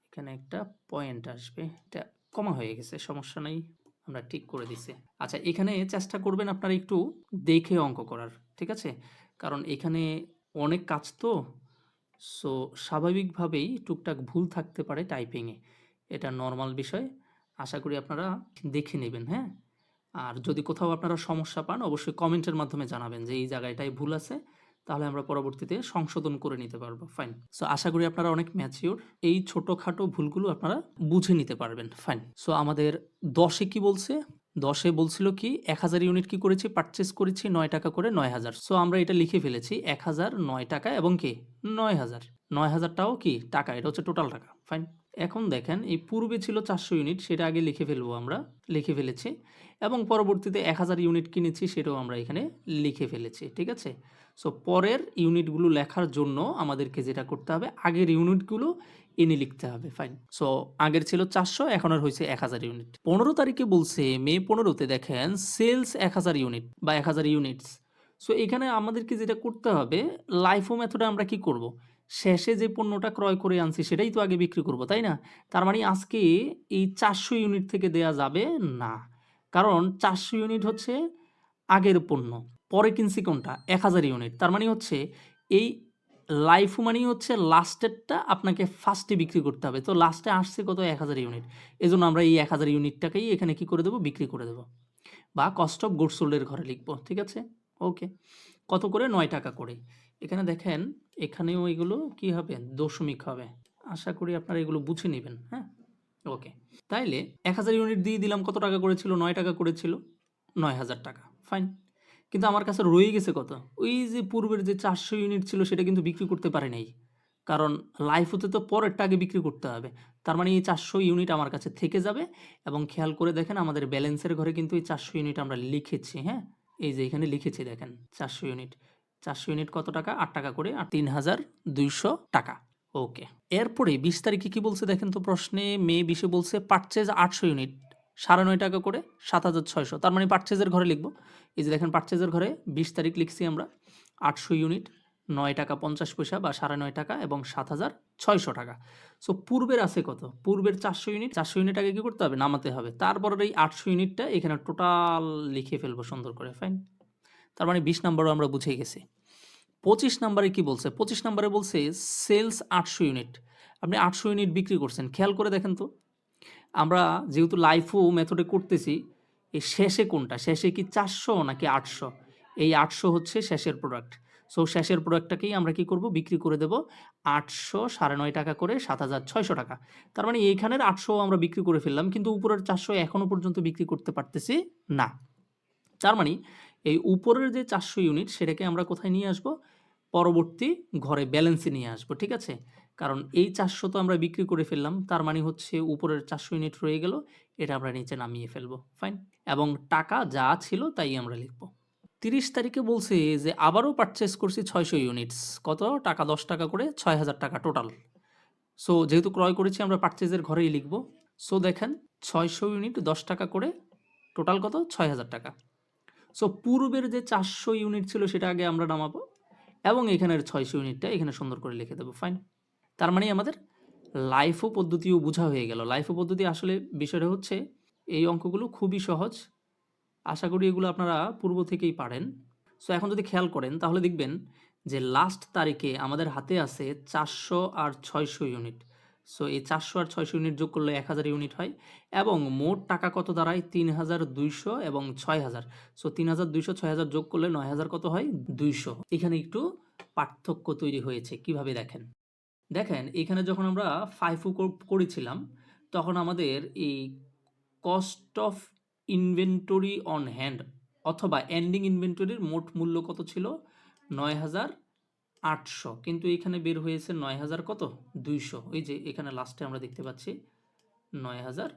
এখানে একটা পয়েন্ট আসবে। এটা কমা হয়ে গেছে। সমস্যা নাই। আমরা ঠিক করে দিছি। আচ্ছা এখানে চেষ্টা করবেন আপনারা একটু দেখে অঙ্ক করার। ঠিক আছে? কারণ এখানে অনেক কাজ তো। সো স্বাভাবিকভাবেই টুকটাক ভুল থাকতে পারে টাইপিংয়ে। এটা নরমাল বিষয়। আশা করি আপনারা দেখে নেবেন, হ্যাঁ? আর যদি কোথাও আপনারা সমস্যা পান অবশ্যই কমেন্টের মাধ্যমে জানাবেন যে এই জায়গাটায় ভুল আছে। তাহলে আমরা পরবর্তীতে সংশোধন করে নিতে পারবো। ফাইন। সো আশা করি আপনারা অনেক ম্যাচিউর। এই ছোটখাটো ভুলগুলো আপনারা বুঝে নিতে পারবেন। ফাইন। সো আমাদের ১০ এ কি বলছে? ১০ এ বলছিল কি ১,০০০ ইউনিট কি করেছি? পারচেজ করেছি ৯ টাকা করে ৯,০০০। সো আমরা এটা লিখে ফেলেছি ১,০০০ ৯ টাকা এবং কি ৯,০০০। ৯,০০০ টাও কি টাকা, এটা হচ্ছে টোটাল টাকা। ফাইন। এখন দেখেন এই পূর্বে ছিল ৪০০ ইউনিট, সেটা আগে লিখে ফেলবো আমরা। লিখে ফেলেছি এবং পরবর্তীতে ১,০০০ ইউনিট কিনেছি সেটাও আমরা এখানে লিখে ফেলেছি। ঠিক আছে? সো পরের ইউনিটগুলো লেখার জন্য আমাদেরকে যেটা করতে হবে আগের ইউনিটগুলো এনে লিখতে হবে। ফাইন। সো আগের ছিল ৪০০, এখন আর হয়েছে ১,০০০ ইউনিট। ১৫ তারিখে বলছে মে ১৫ তে দেখেন সেলস ১,০০০ ইউনিট বা ১,০০০ ইউনিটস। সো এখানে আমাদেরকে যেটা করতে হবে লাইফো মেথডে আমরা কি করব? শেষে যে পণ্যটা ক্রয় করে আনছি সেটাই তো আগে বিক্রি করব, তাই না? তার মানে আজকে এই ৪০০ ইউনিট থেকে দেয়া যাবে না। কারণ ৪০০ ইউনিট হচ্ছে আগের পণ্য। পরে কিনছি কোনটা? ১,০০০ ইউনিট। তার মানে হচ্ছে এই লাইফো মানেই হচ্ছে লাস্টেরটা আপনাকে ফার্স্টে বিক্রি করতে হবে। তো লাস্টে আসছে কত? ১,০০০ ইউনিট। এজন্য আমরা এই ১,০০০ ইউনিটটাকেই এখানে কি করে দেব? বিক্রি করে দেব। বা কস্ট অফ গুডস সোল্ড এর ঘরে লিখব। ঠিক আছে? ওকে। কত করে? ৯ টাকা করে। এখানে দেখেন এখানেও এগুলো কি হবে? দশমিক হবে। আশা করি আপনারা এগুলো বুঝে নিবেন, হ্যাঁ? ওকে। তাইলে ১,০০০ ইউনিট দিয়ে দিলাম, কত টাকা করেছিল? ৯ টাকা করেছিল। ৯,০০০ টাকা। ফাইন। কিন্তু আমার কাছে রয়ে গেছে কত? ওই যে পূর্বের যে ৪০০ ইউনিট ছিল সেটা কিন্তু বিক্রি করতে পারি নাই। কারণ লাইফোতে তো পরেরটা আগে বিক্রি করতে হবে। তার মানে এই ৪০০ ইউনিট আমার কাছে থেকে যাবে এবং খেয়াল করে দেখেন আমাদের ব্যালেন্সের ঘরে কিন্তু এই ৪০০ ইউনিট আমরা লিখেছি, হ্যাঁ? এই যে এখানে লিখেছি দেখেন ৪০০ ইউনিট। ৪০০ ইউনিট কত টাকা? ৮ টাকা করে আর ৩,২০০ টাকা। ওকে। এরপরে ২০ তারিখে কি বলছে দেখেন তো প্রশ্নে? মে ২০ এ বলছে পারচেজ ৮০০ ইউনিট ৯.৫ টাকা করে ৭,৬০০। তার মানে পারচেজের ঘরে লিখব। এই যে দেখেন পারচেজের ঘরে ২০ তারিখ লিখছি আমরা ৮০০ ইউনিট ৯ টাকা ৫০ পয়সা বা ৯.৫ টাকা এবং ৭,৬০০ টাকা। সো পূর্বের আছে কত? পূর্বের ৪০০ ইউনিট। ৪০০ ইউনিট আগে কি করতে হবে? নামাতে হবে। তারপরের এই ৮০০ ইউনিটটা এখানে টোটাল লিখে ফেলবো সুন্দর করে। ফাইন। তার মানে ২০ নাম্বারও আমরা বুঝে গেছি। ২৫ নাম্বারে কি বলছে? ২৫ নাম্বারে বলছে সেলস ৮০০ ইউনিট। আপনি ৮০০ ইউনিট বিক্রি করছেন। খেয়াল করে দেখেন তো। আমরা যেহেতু লাইফো মেথডে করতেছি, এই শেষে কোনটা? শেষে কি ৪০০ নাকি ৮০০? এই ৮০০ হচ্ছে শেষের প্রোডাক্ট। সো শেষের প্রোডাক্টটাকেই আমরা কি করব? বিক্রি করে দেব ৮০০ ৯.৫ টাকা করে ৭,৬০০ টাকা। তার মানে এইখানের ৮০০ আমরা বিক্রি করে ফেললাম কিন্তু উপরের ৪০০ এখনো পর্যন্ত বিক্রি করতে পারতেছি না। তার মানে এই উপরের যে ৪০০ ইউনিট সেটাকে আমরা কোথায় নিয়ে আসব? পরবর্তী ঘরে ব্যালেন্সে নিয়ে আসবো। ঠিক আছে? কারণ এই ৪০০ তো আমরা বিক্রি করে ফেললাম। তার মানে হচ্ছে উপরের ৪০০ ইউনিট রয়ে গেল। এটা আমরা নিচে নামিয়ে ফেলবো। ফাইন। এবং টাকা যা ছিল তাই আমরা লিখব। ৩০ তারিখে বলছে যে আবারও পারচেজ করছি ৬০০ ইউনিটস। কত টাকা? ১০ টাকা করে ৬,০০০ টাকা টোটাল। সো যেহেতু ক্রয় করেছি আমরা পারচেজের ঘরেই লিখব। সো দেখেন ৬০০ ইউনিট ১০ টাকা করে টোটাল কত? ৬,০০০ টাকা। সো পূর্বের যে ৪০০ ইউনিট ছিল সেটা আগে আমরা নামাবো এবং এখানের ৬০০ ইউনিটটা এখানে সুন্দর করে লিখে দেবো। ফাইন। তার মানে আমাদের লাইফো পদ্ধতিও বোঝা হয়ে গেল। লাইফো পদ্ধতি আসলে বিষয়টা হচ্ছে এই অঙ্কগুলো খুবই সহজ। আশা করি এগুলো আপনারা পূর্ব থেকেই পারেন। সো এখন যদি খেয়াল করেন তাহলে দেখবেন যে লাস্ট তারিখে আমাদের হাতে আছে ৪০০ আর ৬০০ ইউনিট। সো এই ৪০০ আর ৬০০ ইউনিট যোগ করলে ১,০০০ ইউনিট হয় এবং মোট টাকা কত দাঁড়ায়? ৩,২০০ এবং ৬,০০০। সো ৩,২০০ ৬,০০০ যোগ করলে ৯,০০০ কত হয়? ২০০। এখানে একটু পার্থক্য তৈরি হয়েছে। কিভাবে দেখেন? দেখেন এখানে যখন আমরা FIFO করেছিলাম তখন আমাদের এই cost of inventory on hand অথবা এন্ডিং ইনভেন্টরির মোট মূল্য কত ছিল? ৯,৮০০। কিন্তু এখানে বের হয়েছে ৯,০০০ কত? ২০০। ওই যে এখানে লাস্টে আমরা দেখতে পাচ্ছি ৯,২০০।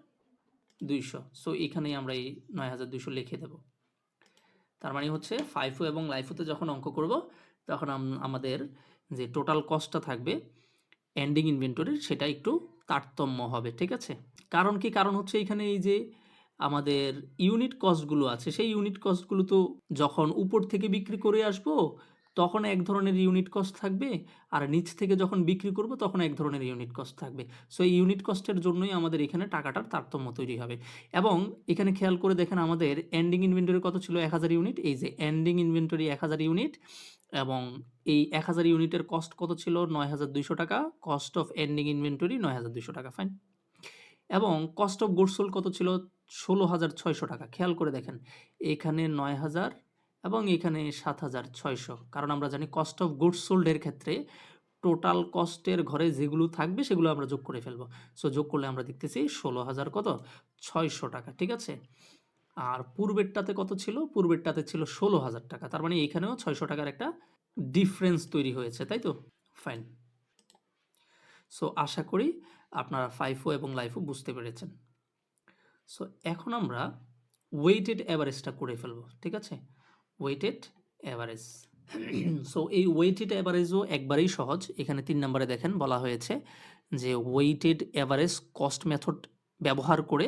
200। সো এখানেই আমরা এই 9200 লিখে দেব। তার মানে হচ্ছে FIFO এবং LIFO-তে যখন অঙ্ক করব তখন আমাদের যে টোটাল কস্টটা থাকবে এন্ডিং ইনভেন্টরির সেটা একটু তারতম্য হবে, ঠিক আছে? কারণ কি? কারণ হচ্ছে এখানে এই যে আমাদের ইউনিট কস্টগুলো আছে সেই ইউনিট কস্টগুলো তো যখন উপর থেকে বিক্রি করে আসবো তখন এক ধরনের ইউনিট কস্ট থাকবে, আর নিচ থেকে যখন বিক্রি করব তখন এক ধরনের ইউনিট কস্ট থাকবে। সো এই ইউনিট কস্টের জন্যই আমাদের এখানে টাকাটার তারতম্য তৈরি হবে। এবং এখানে খেয়াল করে দেখেন আমাদের এন্ডিং ইনভেন্টরি কত ছিল? 1000 ইউনিট। এই যে এন্ডিং ইনভেন্টরি 1000 ইউনিট এবং এই 1000 ইউনিটের কস্ট কত ছিল? 9200 টাকা। কস্ট অফ এন্ডিং ইনভেন্টরি 9200 টাকা, ফাইন। এবং কস্ট অফ গুডস সোল্ড কত ছিল? 16600 টাকা। খেয়াল করে দেখেন এখানে 9000 এবং এখানে 7600, কারণ আমরা জানি কস্ট অফ গুডস সোল্ড এর ক্ষেত্রে টোটাল কস্টের ঘরে যেগুলো থাকবে সেগুলো আমরা যোগ করে ফেলবো। সো যোগ করলে আমরা দেখতেছি 16000 কত? 600 টাকা, ঠিক আছে? আর পূর্বেরটাতে কত ছিল? পূর্বেরটাতে ছিল 16000 টাকা। তার মানে এখানেও 600 টাকার একটা ডিফারেন্স তৈরি হয়েছে, তাই তো? ফাইন। সো আশা করি আপনারা FIFO এবং LIFO বুঝতে পেরেছেন। সো এখন আমরা ওয়েটেড অ্যাভারেজটা করে ফেলবো, ঠিক আছে? Weighted average. সো এই ওয়েটেড অ্যাভারেজও একবারেই সহজ। এখানে 3 নম্বরে দেখেন বলা হয়েছে যে ওয়েটেড অ্যাভারেজ কস্ট মেথড ব্যবহার করে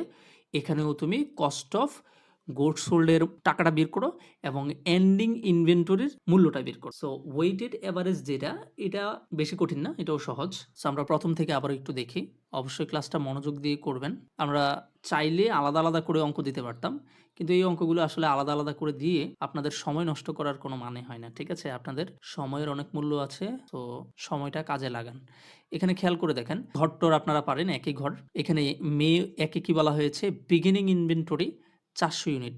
এখানেও তুমি কস্ট অফ গুডস সোল্ড এর টাকাটা বের করো এবং এন্ডিং ইনভেন্টরির মূল্যটা বের করো। সো ওয়েটেড অ্যাভারেজ যেটা, এটা বেশি কঠিন না, এটাও সহজ। সো আমরা প্রথম থেকে আবার একটু দেখি। অবশ্যই ক্লাসটা মনোযোগ দিয়ে করবেন। আমরা চাইলে আলাদা আলাদা করে অঙ্ক দিতে পারতাম, কিন্তু এই অঙ্কগুলো আসলে আলাদা আলাদা করে দিয়ে আপনাদের সময় নষ্ট করার কোনো মানে হয় না, ঠিক আছে? আপনাদের সময়ের অনেক মূল্য আছে, তো সময়টা কাজে লাগান। এখানে খেয়াল করে দেখেন ঘরটর আপনারা পারেন, একই ঘর। এখানে মে একে কি বলা হয়েছে? বিগিনিং ইনভেন্টরি 400 ইউনিট,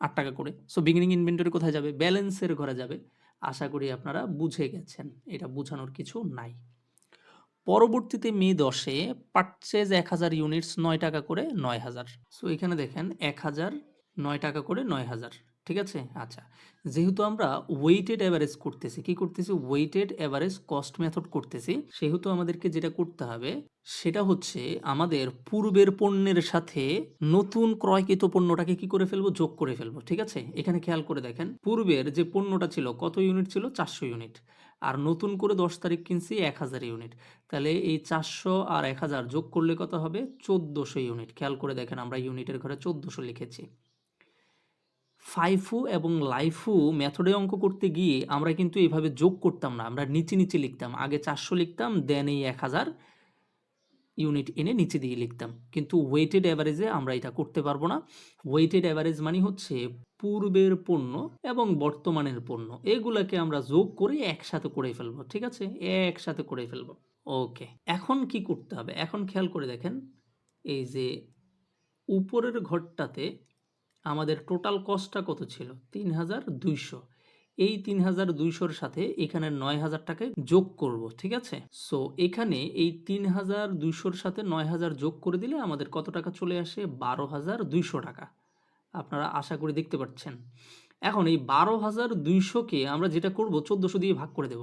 8 টাকা করে। সো বিগিনিং ইনভেন্টরি কোথায় যাবে? ব্যালেন্সের ঘরে যাবে। আশা করি আপনারা বুঝে গেছেন, এটা বোঝানোর কিছু নাই। পরবর্তীতে মে 10-এ পারচেজ 1000 ইউনিটস 9 টাকা করে 9000। সো এখানে দেখেন 1000 9 টাকা করে 9000, ঠিক আছে? আচ্ছা, যেহেতু আমরা ওয়েটেড অ্যাভারেজ করতেছি, কি করতেছি? ওয়েটেড অ্যাভারেজ কস্ট মেথড করতেছি, সেহেতু আমাদেরকে যেটা করতে হবে সেটা হচ্ছে আমাদের পূর্বের পণ্যের সাথে নতুন ক্রয়কৃত পণ্যটাকে কি করে ফেলবো? যোগ করে ফেলবো, ঠিক আছে? এখানে খেয়াল করে দেখেন পূর্বের যে পণ্যটা ছিল কত ইউনিট ছিল? 400 ইউনিট। আর নতুন করে 10 তারিখ কিনছি 1000 ইউনিট। তাহলে এই 400 আর 1000 যোগ করলে কত হবে? 1400 ইউনিট। খেয়াল করে দেখেন আমরা ইউনিটের ঘরে 1400 লিখেছি। FIFO এবং LIFO মেথডে অঙ্ক করতে গিয়ে আমরা কিন্তু এভাবে যোগ করতাম না, আমরা নিচে নিচে লিখতাম। আগে 400 লিখতাম, দেন এই 1000 ইউনিট এনে নিচে দিয়ে লিখতাম। কিন্তু ওয়েটেড অ্যাভারেজে আমরা এটা করতে পারবো না। ওয়েটেড অ্যাভারেজ মানে হচ্ছে পূর্বের পণ্য এবং বর্তমানের পণ্য এগুলাকে আমরা যোগ করে একসাথে করে ফেলবো, ঠিক আছে? একসাথে করে ফেলবো। ওকে, এখন কি করতে হবে? এখন খেয়াল করে দেখেন এই যে উপরের ঘরটাতে আমাদের টোটাল কস্টটা কত ছিল? 3200। এই 3200-র সাথে এখানে 9000 টাকায় যোগ করব, ঠিক আছে? সো এখানে এই 3200-র সাথে 9000 যোগ করে দিলে আমাদের কত টাকা চলে আসে? 12200 টাকা। আপনারা আশা করি দেখতে পাচ্ছেন। এখন এই 12200-কে আমরা যেটা করব 1400 দিয়ে ভাগ করে দেব।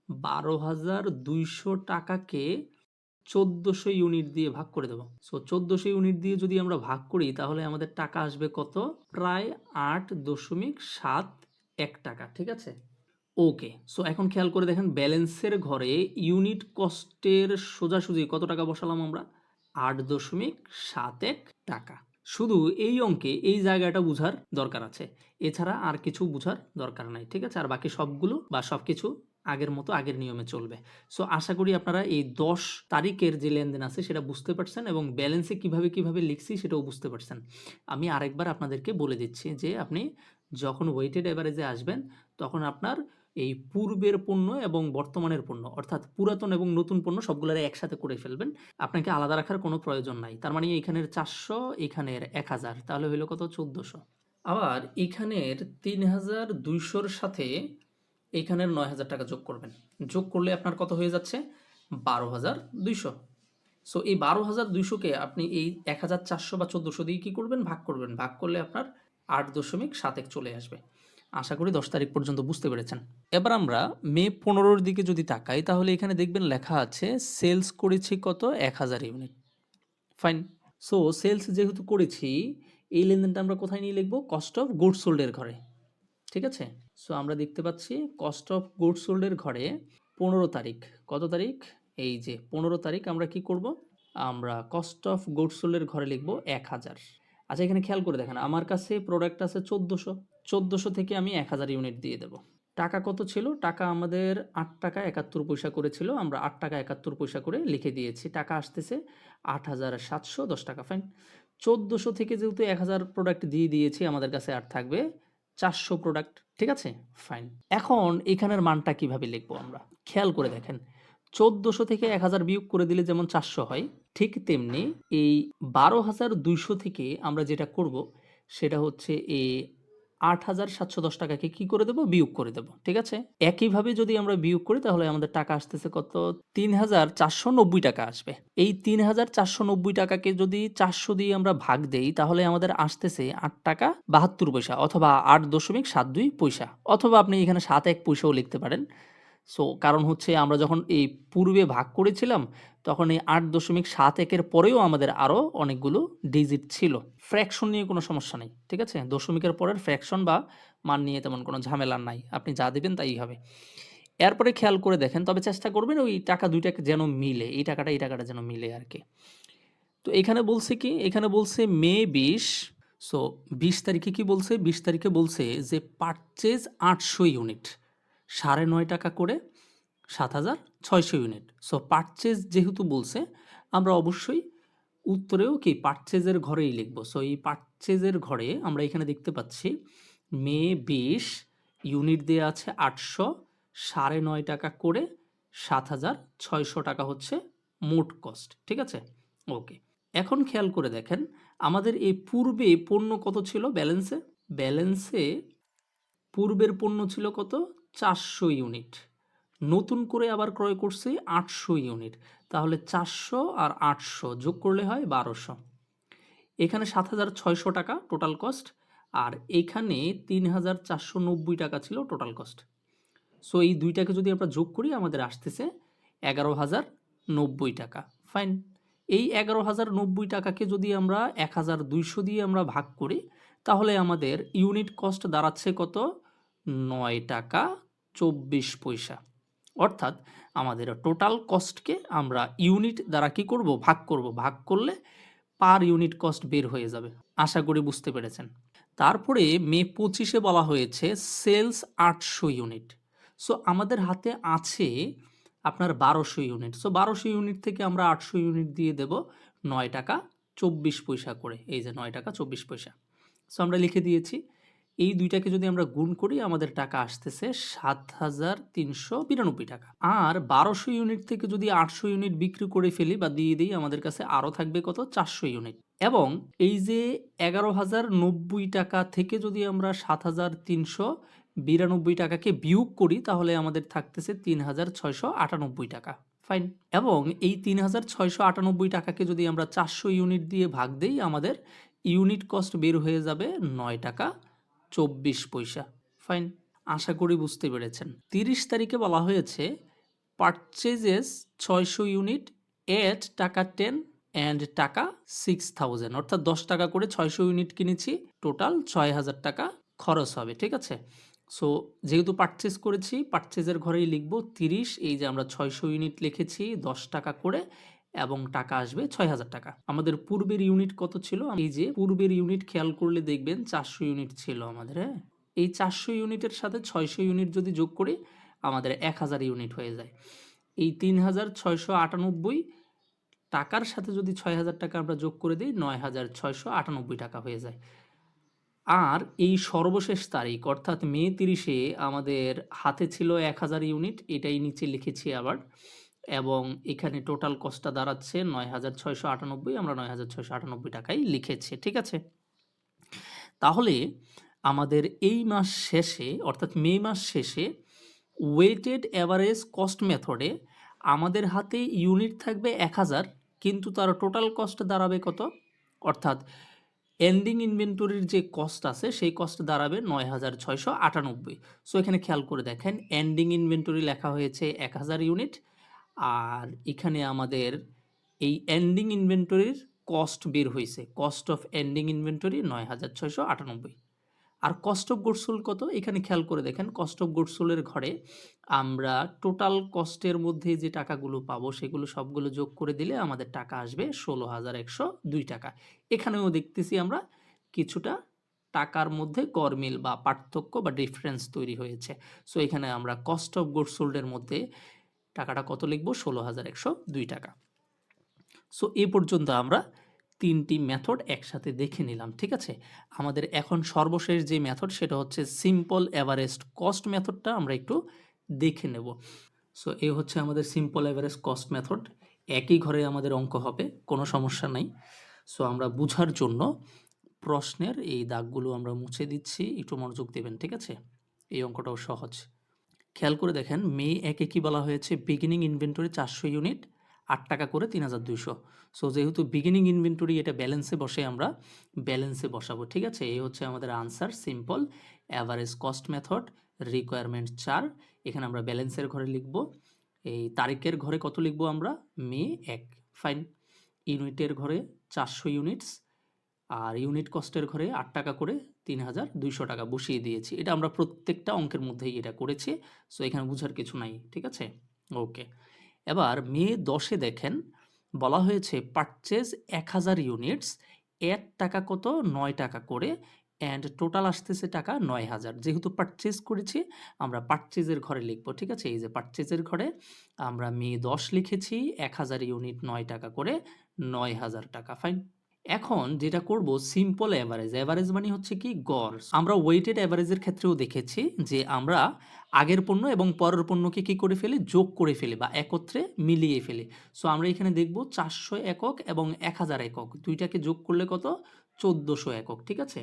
12200 টাকাকে 1400 ইউনিট দিয়ে ভাগ করে দেব। সো 1400 ইউনিট দিয়ে যদি আমরা ভাগ করি তাহলে আমাদের টাকা আসবে কত? প্রায় 8.71 টাকা, ঠিক আছে? ওকে, সো এখন খেয়াল করে দেখেন ব্যালেন্সের ঘরে ইউনিট কস্টের সোজাসুজি কত টাকা বসালাম আমরা? 8.71 টাকা। শুধু এই অঙ্কে এই জায়গাটা বুঝার দরকার আছে, এছাড়া আর কিছু বুঝার দরকার নাই, ঠিক আছে? আর বাকি সবগুলো বা সবকিছু আগের মতো আগের নিয়মে চলবে। সো আশা করি আপনারা এই 10 তারিখের যে লেনদেন আছে সেটা বুঝতে পারছেন এবং ব্যালেন্সে কিভাবে লিখছি সেটাও বুঝতে পারছেন। আমি আরেকবার আপনাদেরকে বলে দিচ্ছি যে আপনি যখন ওয়েটেড অ্যাভারেজে আসবেন তখন আপনার এই পূর্বের পণ্য এবং বর্তমানের পণ্য অর্থাৎ পুরাতন এবং নতুন পণ্য সবগুলোরে একসাথে করে ফেলবেন। আপনাকে আলাদা রাখার কোনো প্রয়োজন নাই। তার মানে এখানের 400, এখানের 1000, তাহলে হইল কত? 1400। আবার এখানের 3200-র সাথে এখানের 9000 টাকা যোগ করবেন। যোগ করলে আপনার কত হয়ে যাচ্ছে? 12200। সো এই 12200-কে আপনি এই 1400 বা 1400 দিয়ে কি করবেন? ভাগ করবেন। ভাগ করলে আপনার 8.71 চলে আসবে। আশা করি 10 তারিখ পর্যন্ত বুঝতে পেরেছেন। এবার আমরা মে 15-র দিকে যদি তাকাই তাহলে এখানে দেখবেন লেখা আছে সেলস করেছি কত? 1000 ইউনিট। ফাইন। সো সেলস যেহেতু করেছি, এই লেনদেনটা আমরা কোথায় নিয়ে লিখব? কস্ট অফ গুডস সোল্ডের ঘরে। ঠিক আছে? সো আমরা দেখতে পাচ্ছি কস্ট অফ গুডস সোল্ডের ঘরে 15 তারিখ। কত তারিখ? এই যে 15 তারিখ আমরা কি করব? আমরা কস্ট অফ গুডস সোল্ডের ঘরে লিখব 1000। আচ্ছা, এখানে খেয়াল করে দেখেন, আমার কাছে প্রোডাক্ট আছে 1400। 1400 থেকে আমি 1000 ইউনিট দিয়ে দেব। টাকা কত ছিল? টাকা আমাদের 8 টাকা 71 পয়সা করে ছিল। আমরা 8 টাকা 71 পয়সা করে লিখে দিয়েছি। টাকা আসতেছে 8710 টাকা। ফাইন। 1400 থেকে যেহেতু 1000 প্রোডাক্ট দিয়ে দিয়েছি, আমাদের কাছে আর থাকবে 400 প্রোডাক্ট। ঠিক আছে? ফাইন। এখন এখানের মানটা কিভাবে লিখবো আমরা? খেয়াল করে দেখেন। 1400 থেকে 1000 বিয়োগ করে দিলে যেমন 400 হয়, ঠিক তেমনি এই 12,200 থেকে আমরা যেটা করব সেটা হচ্ছে এই 8,710 টাকাকে কি করে দেব? বিয়োগ করে দেব। ঠিক আছে? একইভাবে যদি আমরা বিয়োগ করি তাহলে আমাদের টাকা আসতেছে কত? 3,490 টাকা আসবে। এই 3,490 টাকাকে যদি 400 দিয়ে আমরা ভাগ দেই তাহলে আমাদের আসতেছে 8 টাকা 72 পয়সা অথবা 8.72 পয়সা, অথবা আপনি এখানে 7-1 পয়সাও লিখতে পারেন। সো কারণ হচ্ছে আমরা যখন এই পূর্বে ভাগ করেছিলাম তখন এই 8.71 এর পরেও আমাদের আরও অনেকগুলো ডিজিট ছিল। ফ্র্যাকশন নিয়ে কোনো সমস্যা নেই। ঠিক আছে? দশমিকের পরের ফ্র্যাকশন বা মান নিয়ে তেমন কোনো ঝামেলা নাই। আপনি যা দিবেন তাই হবে। এরপরে খেয়াল করে দেখেন, তবে চেষ্টা করবেন ওই টাকা ২ টাকে যেন মিলে। এই টাকাটা যেন মিলে আরকি। তো এখানে বলছে কি? এখানে বলছে মে ২০। সো ২০ তারিখে কি বলছে? ২০ তারিখে বলছে যে পারচেজ ৮০০ ইউনিট। ৯.৫ টাকা করে ৭,৬০০ ইউনিট। সো পারচেজ যেহেতু বলছে, আমরা অবশ্যই উত্তরেও কি পারচেজের ঘরেই লিখব। সো এই পারচেজের ঘরে আমরা এখানে দেখতে পাচ্ছি মে ২০ ইউনিট দেয়া আছে ৮০০, ৯.৫ টাকা করে ৭,৬০০ টাকা হচ্ছে মোট কস্ট। ঠিক আছে? ওকে। এখন খেয়াল করে দেখেন, আমাদের এই পূর্বে পণ্য কত ছিল ব্যালেন্সে? ব্যালেন্সে পূর্বের পণ্য ছিল কত? ৪০০ ইউনিট। নতুন করে আবার ক্রয় করছি ৮০০ ইউনিট। তাহলে ৪০০ আর ৮০০ যোগ করলে হয় ১২০০। এখানে ৭,৬০০ টাকা টোটাল কস্ট, আর এখানে ৩,৪৯০ টাকা ছিল টোটাল কস্ট। সো এই দুইটাকে যদি আমরা যোগ করি আমাদের আসতেছে ১১,০৯০ টাকা। ফাইন। এই ১১,০৯০ টাকাকে যদি আমরা ১,২০০ দিয়ে আমরা ভাগ করি তাহলে আমাদের ইউনিট কস্ট দাঁড়াচ্ছে কত? ৯ টাকা ২৪ পয়সা। অর্থাৎ আমাদের টোটাল কস্টকে আমরা ইউনিট দ্বারা কি করব? ভাগ করব। ভাগ করলে পার ইউনিট কস্ট বের হয়ে যাবে। আশা করি বুঝতে পেরেছেন। তারপরে মে ২৫-এ বলা হয়েছে সেলস ৮০০ ইউনিট। সো আমাদের হাতে আছে আপনার ১২০০ ইউনিট। সো ১২০০ ইউনিট থেকে আমরা ৮০০ ইউনিট দিয়ে দেব ৯ টাকা ২৪ পয়সা করে। এই যে ৯ টাকা ২৪ পয়সা। সো আমরা লিখে দিয়েছি। এই দুইটাকে যদি আমরা গুণ করি আমাদের টাকা আসতেছে ৭,৩৯২ টাকা। আর ১২০০ ইউনিট থেকে যদি ৮০০ ইউনিট বিক্রি করে ফেলি বা দিয়ে দিই আমাদের কাছে আরও থাকবে কত? ৪০০ ইউনিট। এবং এই যে ১১,০৯০ টাকা থেকে যদি আমরা ৭,৩৯২ টাকাকে বিয়োগ করি তাহলে আমাদের থাকতেছে ৩,৬৯৮ টাকা। ফাইন। এবং এই ৩,৬৯৮ টাকাকে যদি আমরা ৪০০ ইউনিট দিয়ে ভাগ দেই আমাদের ইউনিট কস্ট বের হয়ে যাবে ৯ টাকা ২৪ পয়সা। ফাইন। আশা করি বুঝতে পেরেছেন। ৩০ তারিখে বলা হয়েছে পারচেজেস ৬০০ ইউনিট এট টাকা 10 অ্যান্ড টাকা 6,000, অর্থাৎ ১০ টাকা করে ৬০০ ইউনিট কিনেছি, টোটাল ৬,০০০ টাকা খরচ হবে। ঠিক আছে? সো যেহেতু পারচেজ করেছি পারচেজের ঘরেই লিখব ৩০। এই যে আমরা ৬০০ ইউনিট লিখেছি ১০ টাকা করে এবং টাকা আসবে ৬,০০০ টাকা। আমাদের পূর্বের ইউনিট কত ছিল? এই যে পূর্বের ইউনিট খেয়াল করলে দেখবেন ৪০০ ইউনিট ছিল আমাদের। হ্যাঁ, এই ৪০০ ইউনিটের সাথে ৬০০ ইউনিট যদি যোগ করি আমাদের ১,০০০ ইউনিট হয়ে যায়। এই ৩,৬৯৮ টাকার সাথে যদি ৬,০০০ টাকা আমরা যোগ করে দিই ৯,৬৯৮ টাকা হয়ে যায়। আর এই সর্বশেষ তারিখ অর্থাৎ মে ৩০-এ আমাদের হাতে ছিল ১,০০০ ইউনিট, এটাই নিচে লিখেছি আবার। এবং এখানে টোটাল কস্টটা দাঁড়াচ্ছে ৯,৬৯৮, আমরা ৯,৬৯৮ টাকাই লিখেছি। ঠিক আছে? তাহলে আমাদের এই মাস শেষে অর্থাৎ মে মাস শেষে ওয়েটেড অ্যাভারেজ কস্ট মেথডে আমাদের হাতে ইউনিট থাকবে ১,০০০, কিন্তু তার টোটাল কস্ট দাঁড়াবে কত? অর্থাৎ এন্ডিং ইনভেন্টরির যে কস্ট আছে সেই কস্ট দাঁড়াবে ৯,৬৯৮। সো এখানে খেয়াল করে দেখেন এন্ডিং ইনভেন্টরি লেখা হয়েছে ১,০০০ ইউনিট, আর এখানে আমাদের এই এন্ডিং ইনভেন্টরির কস্ট বের হইছে। কস্ট অফ এন্ডিং ইনভেন্টরি ৯,৬৯৮। আর কস্ট অফ গুডস সোল্ড কত? এখানে খেয়াল করে দেখেন কস্ট অফ গুডস সোল্ড এর ঘরে আমরা টোটাল কস্টের মধ্যে যে টাকাগুলো পাবো সেগুলো সবগুলো যোগ করে দিলে আমাদের টাকা আসবে ১৬,১০২ টাকা। এখানেও দেখতেছি আমরা কিছুটা টাকার মধ্যে গরমিল বা পার্থক্য বা ডিফারেন্স তৈরি হয়েছে। সো এখানে আমরা কস্ট অফ গুডস সোল্ড এর মধ্যে টাকাটা কত লিখব? ১৬,১০২ টাকা। সো এ পর্যন্ত আমরা ৩টি মেথড একসাথে দেখে নিলাম, ঠিক আছে? আমাদের এখন সর্বশেষ যে মেথড সেটা হচ্ছে সিম্পল এভারেস্ট কস্ট মেথডটা আমরা একটু দেখে নেব। সো এই হচ্ছে আমাদের সিম্পল এভারেস্ট কস্ট মেথড। একই ঘরে আমাদের অঙ্ক হবে, কোনো সমস্যা নাই। সো আমরা বুঝার জন্য প্রশ্নের এই দাগগুলো আমরা মুছে দিচ্ছি, একটু মনোযোগ দেবেন, ঠিক আছে? এই অঙ্কটাও সহজ। খেয়াল করে দেখেন মে ১ এ কি বলা হয়েছে? বিগিনিং ইনভেন্টরি ৪০০ ইউনিট, ৮ টাকা করে ৩,২০০। সো যেহেতু বিগিনিং ইনভেন্টরি এটা ব্যালেন্সে বসে আমরা ব্যালেন্সে বসাবো, ঠিক আছে? এই হচ্ছে আমাদের answer simple average cost method, requirement ৪। এখানে আমরা ব্যালেন্সের ঘরে লিখব। এই তারিখের ঘরে কত লিখব আমরা? মে ১, ফাইন। ইউনিটের ঘরে ৪০০ ইউনিটস, আর ইউনিট কস্টের ঘরে ৮ টাকা করে ৩,২০০ টাকা বসিয়ে দিয়েছি। এটা আমরা প্রত্যেকটা অঙ্কের মধ্যেই এটা করেছি। সো এখানে বুঝার কিছু নাই, ঠিক আছে? ওকে। এবার মে ১০ এ দেখেন বলা হয়েছে পারচেজ ১,০০০ ইউনিটস, এর টাকা কত? ৯ টাকা করে, অ্যান্ড টোটাল আসতেছে টাকা ৯,০০০। যেহেতু পারচেজ করেছি আমরা পারচেজের ঘরে লিখব, ঠিক আছে? এই যে পারচেজের ঘরে আমরা মে ১০ লিখেছি ১,০০০ ইউনিট ৯ টাকা করে ৯,০০০ টাকা, ফাইন। এখন যেটা করব সিম্পল এভারেজ। এভারেজ মানে হচ্ছে কি? গড়। আমরা ওয়েটেড এভারেজের ক্ষেত্রেও দেখেছি যে আমরা আগের পণ্য এবং পরের পণ্যকে কি করে ফেলি? যোগ করে ফেলি বা একত্রে মিলিয়ে ফেলি। সো আমরা এখানে দেখব ৪০০ একক এবং ১,০০০ একক দুইটাকে যোগ করলে কত? ১৪০০ একক, ঠিক আছে?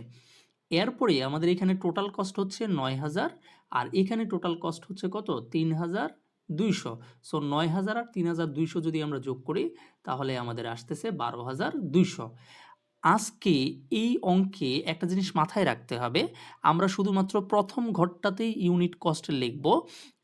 এরপরে আমাদের এখানে টোটাল কস্ট হচ্ছে ৯,০০০, আর এখানে টোটাল কস্ট হচ্ছে কত? ৩,২০০। সো ৯,০০০ আর ৩,২০০ যদি আমরা যোগ করি তাহলে আমাদের আসতেছে ১২,২০০। আজকে এই অঙ্কে একটা জিনিস মাথায় রাখতে হবে, আমরা শুধুমাত্র প্রথম ঘরটাতেই ইউনিট কস্ট লিখব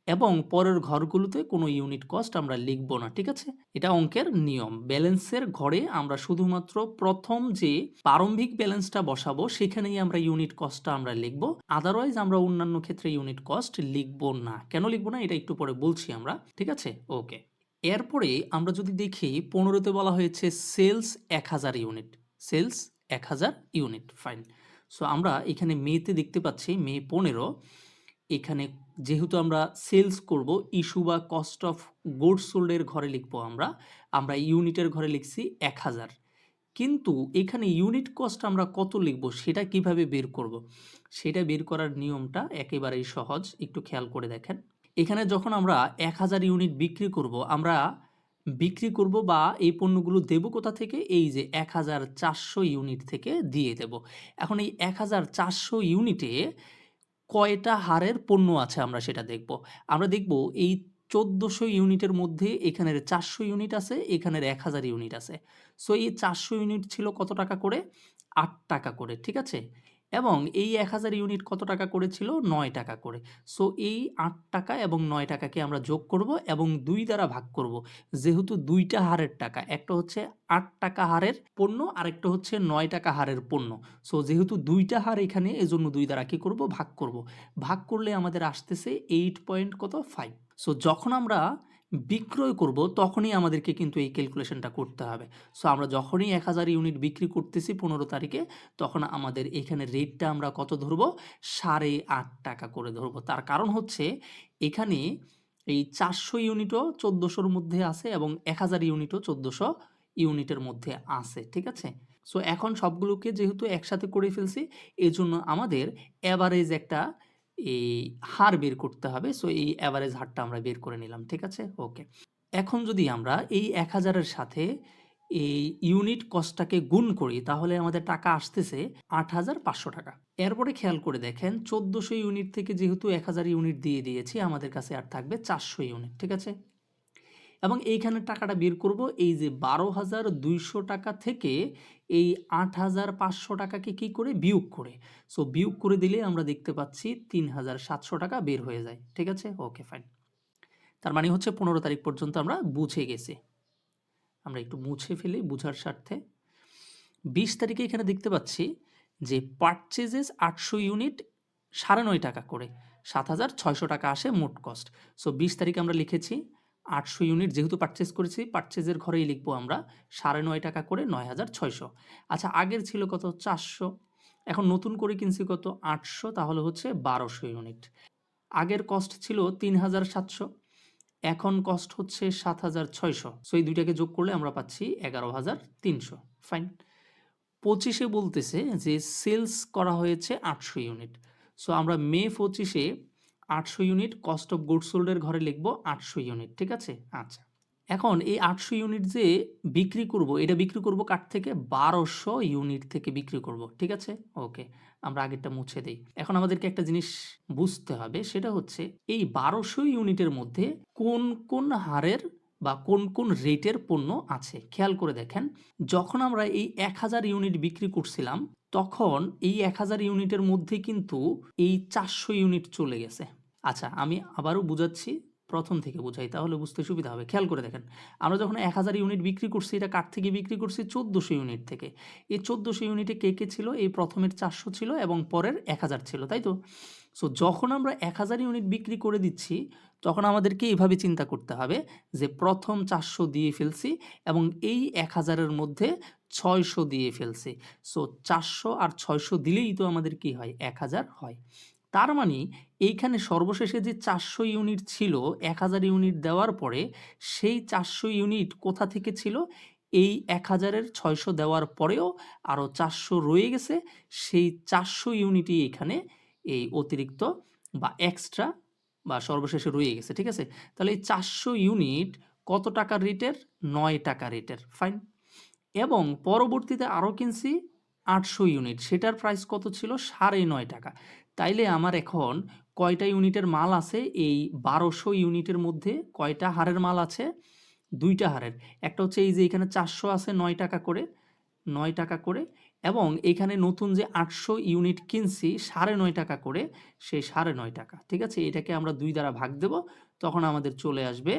এবং পরের ঘরগুলোতে কোনো ইউনিট কস্ট আমরা লিখব না, ঠিক আছে? এটা অঙ্কের নিয়ম। ব্যালেন্সের ঘরে আমরা শুধুমাত্র প্রথম যে প্রারম্ভিক ব্যালেন্সটা বসাবো সেখানেই আমরা ইউনিট কস্টটা আমরা লিখব। আদারওয়াইজ আমরা অন্যান্য ক্ষেত্রে ইউনিট কস্ট লিখব না। কেন লিখব না এটা একটু পরে বলছি আমরা, ঠিক আছে? ওকে। এরপরে আমরা যদি দেখি ১৫তে বলা হয়েছে সেলস ১,০০০ ইউনিট। সেলস ১,০০০ ইউনিট, ফাইন। সো আমরা এখানে মেতে দেখতে পাচ্ছি মে ১৫। এখানে যেহেতু আমরা সেলস করব, ইস্যু বা কস্ট অফ গুডস সোল্ড এর ঘরে লিখব আমরা ইউনিটের ঘরে লিখছি ১,০০০। কিন্তু এখানে ইউনিট কস্ট আমরা কত লিখব সেটা কিভাবে বের করব? সেটা বের করার নিয়মটা একেবারেই সহজ, একটু খেয়াল করে দেখেন। এখানে যখন আমরা ১,০০০ ইউনিট বিক্রি করব বা এই পণ্যগুলো দেব কোথা থেকে? এই যে ১,৪০০ ইউনিট থেকে দিয়ে দেব। এখন এই ১,৪০০ ইউনিটে কয়টা হারের পণ্য আছে আমরা সেটা দেখব। আমরা দেখব এই ১৪০০ ইউনিটের মধ্যে এখানের ৪০০ ইউনিট আছে, এখানের ১,০০০ ইউনিট আছে। সো এই ৪০০ ইউনিট ছিল কত টাকা করে? ৮ টাকা করে, ঠিক আছে? এবং এই ১,০০০ ইউনিট কত টাকা করে ছিল? ৯ টাকা করে। সো এই ৮ টাকা এবং ৯ টাকাকে আমরা যোগ করব এবং ২ দ্বারা ভাগ করব। যেহেতু ২ টা হারের টাকা, একটা হচ্ছে ৮ টাকা হারের পণ্য, আরেকটা হচ্ছে ৯ টাকা হারের পণ্য। সো যেহেতু ২ টা হার এখানে, এজন্য ২ দ্বারা কি করব? ভাগ করব। ভাগ করলে আমাদের আসতেছে 8 পয়েন্ট কত? 5। সো যখন আমরা বিক্রয় করব তখনই আমাদেরকে কিন্তু এই ক্যালকুলেশনটা করতে হবে। সো আমরা যখনই ১,০০০ ইউনিট বিক্রি করতেছি ১৫ তারিখে, তখন আমাদের এখানে রেটটা আমরা কত ধরব? ৮.৫ টাকা করে ধরব। তার কারণ হচ্ছে এখানে এই ৪০০ ইউনিটও ১৪০০ র মধ্যে আছে এবং ১,০০০ ইউনিটও ১৪০০ ইউনিটের মধ্যে আছে, ঠিক আছে? সো এখন সবগুলোকে যেহেতু একসাথে করে ফেলছি, এজন্য আমাদের এভারেজ একটা এই হার বের করতে হবে। সো এই এভারেজ হারটা আমরা বের করে নিলাম, ঠিক আছে? ওকে। এখন যদি আমরা এই ১,০০০ এর সাথে এই ইউনিট কস্টটাকে গুণ করি তাহলে আমাদের টাকা আসতেছে ৮,৫০০ টাকা। এরপরে খেয়াল করে দেখেন ১৪০০ ইউনিট থেকে যেহেতু ১,০০০ ইউনিট দিয়ে দিয়েছি, আমাদের কাছে আর থাকবে ৪০০ ইউনিট, ঠিক আছে? এবং এইখানে টাকাটা বের করব এই যে ১২,২০০ টাকা থেকে এই ৮,৫০০ টাকাকে কি করে? বিয়োগ করে। সো বিয়োগ করে দিলে আমরা দেখতে পাচ্ছি ৩,৭০০ টাকা বের হয়ে যায়, ঠিক আছে? ওকে, ফাইন। তার মানে হচ্ছে ১৫ তারিখ পর্যন্ত আমরা বুঝে গেছি। আমরা একটু মুছে ফেলি বুঝার স্বার্থে। 20 তারিখে এখানে দেখতে পাচ্ছি যে পারচেজেস 800 ইউনিট 9.5 টাকা করে 7,600 টাকা আসে মোট কস্ট। সো 20 তারিখে আমরা লিখেছি 800 ইউনিট যেহেতু পারচেজ করেছি পারচেজের ঘরেই লিখবো আমরা 9.5 টাকা করে 9,600। আচ্ছা আগের ছিল কত 400, এখন নতুন করে কিনছি কত 800, তাহলে হচ্ছে 1200 ইউনিট। আগের কস্ট ছিল 3,700, এখন কস্ট হচ্ছে 7,600। সো এই দুইটাকে যোগ করলে আমরা পাচ্ছি 11,300। ফাইন। 25-এ বলতেছে যে সেলস করা হয়েছে 800 ইউনিট। সো আমরা মে 25-এ 800 ইউনিট কস্ট অফ গুডস সোল্ডের ঘরে লিখব 800 ইউনিট, ঠিক আছে? আচ্ছা, এখন এই 800 ইউনিট যে বিক্রি করব, এটা বিক্রি করব কার থেকে? 1200 ইউনিট থেকে বিক্রি করব, ঠিক আছে? ওকে, আমরা আগেরটা মুছে দেই। এখন আমাদেরকে একটা জিনিস বুঝতে হবে, সেটা হচ্ছে এই 1200 ইউনিটের মধ্যে কোন কোন হারের বা কোন কোন রেটের পণ্য আছে খেয়াল করে দেখেন। যখন আমরা এই 1000 ইউনিট বিক্রি করছিলাম তখন এই 1000 ইউনিটের মধ্যে কিন্তু এই 400 ইউনিট চলে গেছে। আচ্ছা আমি আবারও বুঝাচ্ছি, প্রথম থেকে বুঝাই তাহলে বুঝতে সুবিধা হবে। খেয়াল করে দেখেন, আমরা যখন 1000 ইউনিট বিক্রি করছি এটা কার থেকে বিক্রি করছি? 1400 ইউনিট থেকে। এই 1400 ইউনিটে কে কে ছিল? এই প্রথমের 400 ছিল এবং পরের 1000 ছিল, তাই তো? সো যখন আমরা 1000 ইউনিট বিক্রি করে দিচ্ছি তখন আমাদেরকে এভাবে চিন্তা করতে হবে যে প্রথম 400 দিয়ে ফেলছি এবং এই 1000-এর মধ্যে 600 দিয়ে ফেলছি। সো 400 আর 600 দিলেই তো আমাদের কি হয়? 1000 হয়। তার মানে এইখানে সর্বশেষে যে 400 ইউনিট ছিল 1000 ইউনিট দেওয়ার পরে, সেই 400 ইউনিট কোথা থেকে ছিল? এই 1000-এর 600 দেওয়ার পরেও আরও 400 রয়ে গেছে, সেই 400 ইউনিটই এখানে এই অতিরিক্ত বা এক্সট্রা বা সর্বশেষে রয়ে গেছে, ঠিক আছে? তাহলে এই 400 ইউনিট কত টাকার রেটের? 9 টাকা রেটের। ফাইন। এবং পরবর্তীতে আরও কিনছি 800 ইউনিট, সেটার প্রাইস কত ছিল? 9.5 টাকা। তাইলে আমার এখন কয়টা ইউনিটের মাল আছে? এই 1200 ইউনিটের মধ্যে কয়টা হারের মাল আছে? 2টা হারের। একটা হচ্ছে এই যে এখানে 400 আছে 9 টাকা করে, 9 টাকা করে, এবং এখানে নতুন যে 800 ইউনিট কিনছি 9.5 টাকা করে, সেই 9.5 টাকা, ঠিক আছে? এটাকে আমরা 2 দ্বারা ভাগ দেব, তখন আমাদের চলে আসবে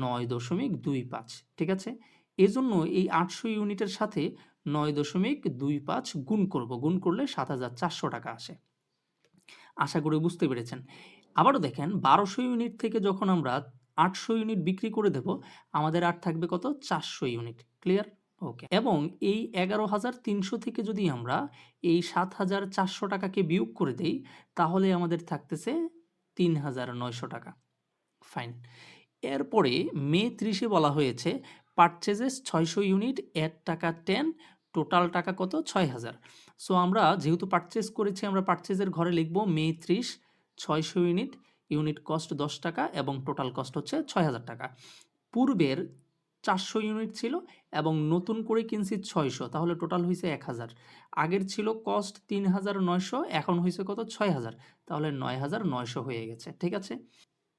9.25, ঠিক আছে? এজন্য এই 800 ইউনিটের সাথে 9.25 গুণ করব, গুণ করলে 7,400 টাকা আসে। আশা করি বুঝতে পেরেছেন। আবারও দেখেন 1200 ইউনিট থেকে যখন আমরা 800 ইউনিট বিক্রি করে দেব, আমাদের আর থাকবে কত? 400 ইউনিট। ক্লিয়ার? ওকে। এবং এই 11,300 থেকে যদি আমরা এই 7,400 টাকাকে বিয়োগ করে দেই, তাহলে আমাদের থাকতেছে 3,900 টাকা। ফাইন। এরপরে মে 30-এ বলা হয়েছে পারচেজেস 600 ইউনিট এট টাকা 10, টোটাল টাকা কত? 6,000। সো আমরা যেহেতু পারচেজ করেছি আমরা পারচেজের ঘরে লিখব মে 30 600 ইউনিট, ইউনিট কস্ট 10 টাকা এবং টোটাল কস্ট হচ্ছে 6,000 টাকা। পূর্বের 400 ইউনিট ছিল এবং নতুন করে কিনছি 600, তাহলে টোটাল হয়েছে 1000। আগের ছিল কস্ট 3,900, এখন হয়েছে কত? 6,000, তাহলে 9,900 হয়ে গেছে, ঠিক আছে?